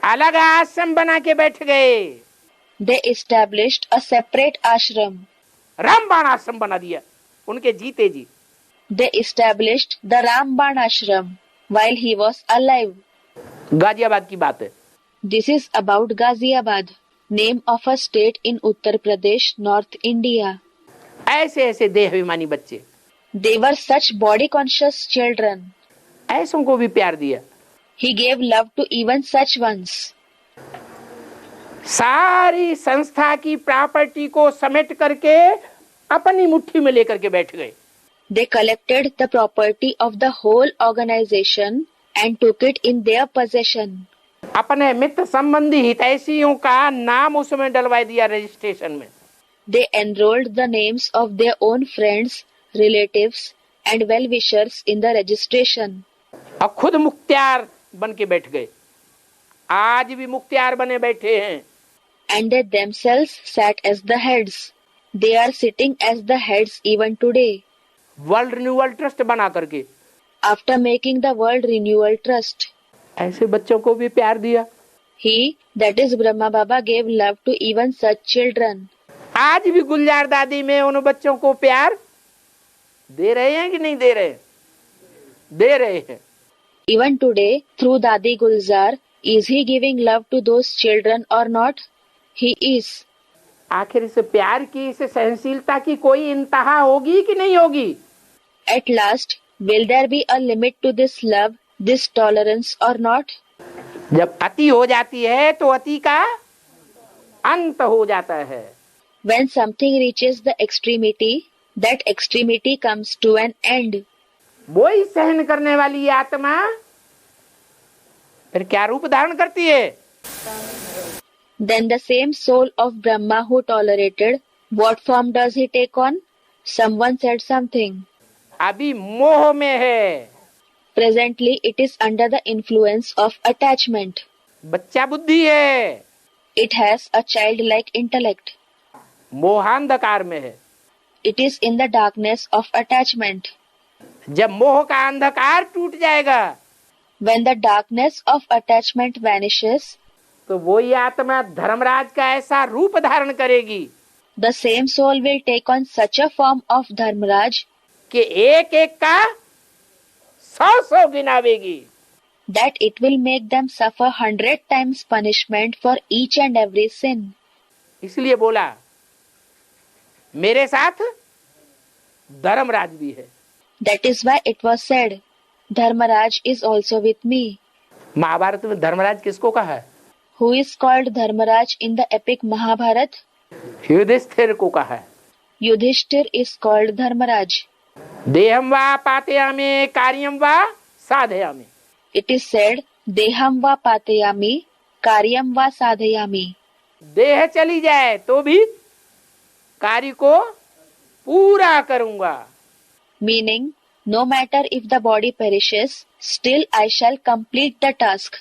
अलग आश्रम बना के बैठ गए। They established a separate ashram. रामबाण आश्रम बना दिया उनके जीते जी। They established the Ramban ashram while he was alive. Ghaziabad की बात है। This is about Ghaziabad, name of a state in Uttar Pradesh, North India. ऐसे ऐसे देहाभिमानी बच्चे, They were such body conscious children. ऐसों को भी प्यार दिया। He gave love to even such ones. सारी संस्था की प्रॉपर्टी को समेट करके अपनी मुट्ठी में लेकर के बैठ गए। They collected the property of the whole organization and took it in their possession. अपने मित्र संबंधी हितैषियों का नाम उसमें डलवा दिया रजिस्ट्रेशन में। They enrolled the names of their own friends, relatives and well-wishers in the registration. और खुद मुख्तियार बन के बैठ गए। आज भी मुख्तियार बने बैठे हैं। And they themselves sat as the heads. They are sitting as the heads even today. World renewal trust बना करके। After making the World Renewal Trust. ऐसे बच्चों को भी प्यार दिया। He, that is Brahma Baba, gave love to even such children. आज भी गुलजार दादी में उन बच्चों को प्यार दे रहे हैं कि नहीं दे रहे? दे रहे हैं। Even today, through Dadi Gulzar, is he giving love to those children or not? He is. आखिर इस प्यार की, इस सहनशीलता की कोई इंतहा होगी कि नहीं होगी? At last, will there be a limit to this love, this tolerance or not? जब अति हो जाती है तो अति का अंत हो जाता है। When something reaches the extremity, that extremity comes to an end. वही सहन करने वाली आत्मा फिर क्या रूप धारण करती है? Then the same soul of Brahma who tolerated, what form does he take on? Someone said something. अभी मोह में है, Presently, it is under the influence of attachment. बच्चा बुद्धि है, It has a childlike intellect. मोहांधकार में है। It is in the darkness of attachment. जब मोह का अंधकार टूट जाएगा When the darkness of attachment vanishes, तो वही आत्मा धर्मराज का ऐसा रूप धारण करेगी the same soul will take on such a form of Dharmaraj कि एक एक का 100 गिनावेगी। that it will make them suffer 100 times punishment for each and every sin. इसलिए बोला मेरे साथ धर्मराज भी है। That is why it was said, Dharmaraj is also with me. Mahabharat में धर्मराज किसको कहा है? Who is called Dharmaraj in the epic Mahabharat? Yudhishthir को कहा है। Yudhishthir is called Dharmaraj. देहम वा पातयामि कार्यम वा साधयामि। It is said, Deham va patayami, karyam va sadhayami. देह चली जाए तो भी कार्य को पूरा करूंगा। Meaning, no matter if the body perishes, still I shall complete the task.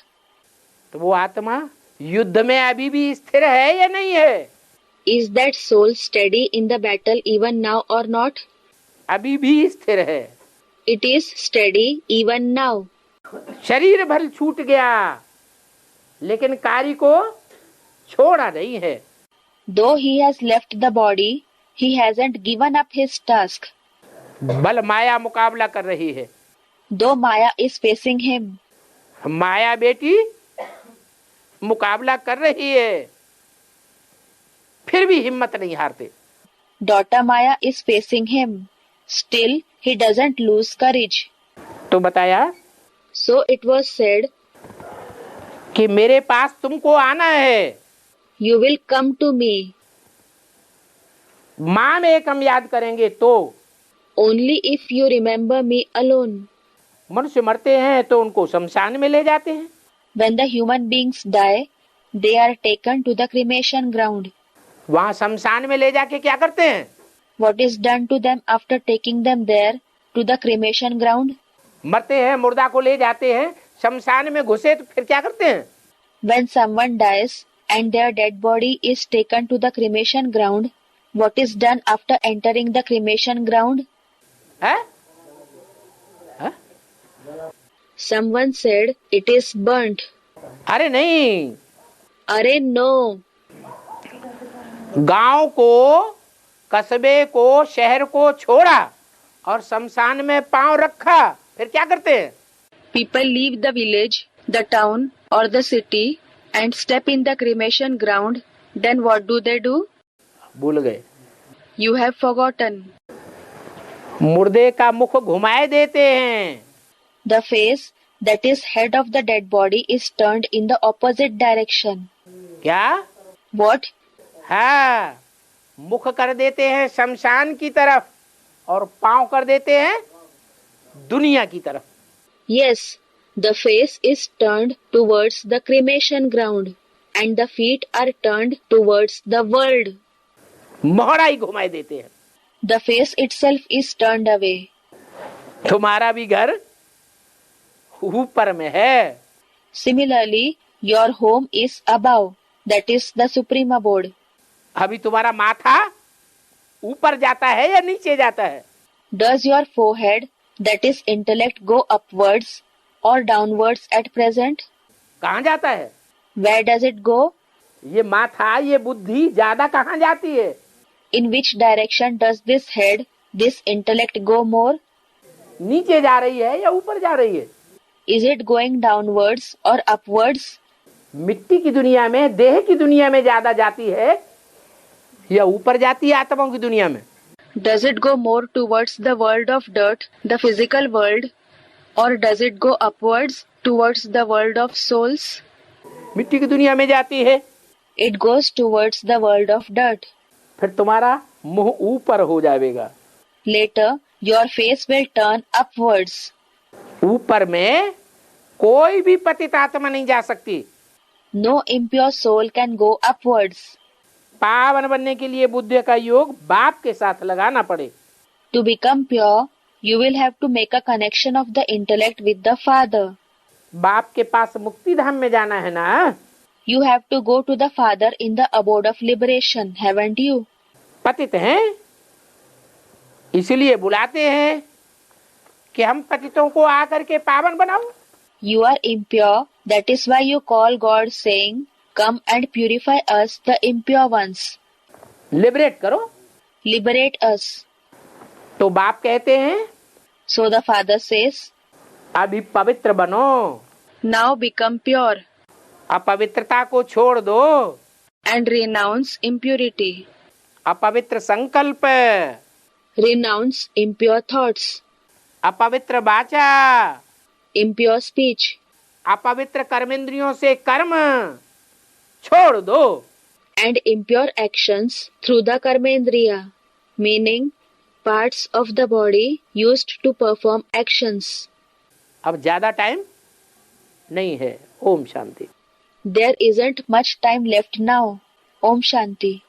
तो वो आत्मा युद्ध में अभी भी स्थिर है या नहीं है? Is that soul steady in the battle even now or not? अभी भी स्थिर है। It is steady even now. शरीर भर छूट गया लेकिन कार्य को छोड़ा नहीं है। Though he has left the body, he hasn't given up his task. बल माया मुकाबला कर रही है। Though Maya is facing him, माया बेटी मुकाबला कर रही है, फिर भी हिम्मत नहीं हारते। daughter Maya is facing him. Still, he doesn't lose courage. तो बताया So it was said, कि मेरे पास तुमको आना है। You will come to me. माँ में एकम याद करेंगे तो Only if you remember me alone. मनुष्य मरते हैं तो उनको शमशान में ले जाते हैं। When the human beings die, they are taken to the cremation ground. वहाँ शमशान में ले जाके क्या करते हैं? What is done to them after taking them there to the cremation ground? मरते हैं, मुर्दा को ले जाते हैं, शमशान में घुसे तो फिर क्या करते हैं? When someone dies and their dead body is taken to the cremation ground, what is done after entering the cremation ground? है? Someone said it is burnt. अरे नहीं, Arey no. गांव को, कस्बे को, शहर को छोड़ा और शमशान में पांव रखा, फिर क्या करते हैं? People leave the village, the town or the city and step in the cremation ground. Then what do they do? भूल गए। You have forgotten. मुर्दे का मुख घुमाए देते हैं। The face that is head of the dead body is turned in the opposite direction. क्या? What? हाँ, मुख कर देते हैं शमशान की तरफ और पांव कर देते हैं दुनिया की तरफ। Yes, the face is turned towards the cremation ground and the feet are turned towards the world. मोहरा ही घुमाए देते हैं। The face itself is turned away. तुम्हारा भी घर ऊपर में है। Similarly, your home is above, that is the supreme abode. अभी तुम्हारा माथा ऊपर जाता है या नीचे जाता है? Does your forehead, that is intellect, go upwards or downwards at present? कहाँ जाता है? Where does it go? ये माथा, ये बुद्धि ज्यादा कहाँ जाती है? In which direction does this head, this intellect go more? नीचे जा रही है या ऊपर जा रही है? Is it going downwards or upwards? मिट्टी की दुनिया में, देह की दुनिया में ज्यादा जाती है या ऊपर जाती है आत्माओं की दुनिया में? Does it go more towards the world of dirt, the physical world, or does it go upwards towards the world of souls? मिट्टी की दुनिया में जाती है। It goes towards the world of dirt. फिर तुम्हारा मुंह ऊपर हो जाएगा। Later, your face will turn upwards. ऊपर में कोई भी पतित आत्मा नहीं जा सकती। No impure soul can go upwards. पावन बनने के लिए बुद्धि का योग बाप के साथ लगाना पड़े। To become pure, you will have to make a connection of the intellect with the Father. बाप के पास मुक्ति धाम में जाना है ना? You have to go to the Father in the abode of liberation, haven't you? पतित हैं, इसलिए बुलाते हैं कि हम पतितों को आकर के पावन बनाओ। You are impure, that is why you call God saying, Come and purify us, the impure ones. Liberate करो। Liberate us. तो बाप कहते हैं So the Father says, अभी पवित्र बनो, Now become pure अपवित्रता को छोड़ दो, and renounce impurity. अपवित्र संकल्प, Renounce impure thoughts, अपवित्र वाचा, impure speech, अपवित्र कर्मेंद्रियों से कर्म छोड़ दो। and impure actions through the karmendriya, meaning parts of the body used to perform actions. अब ज्यादा टाइम नहीं है। Om Shanti. There isn't much time left now. Om Shanti.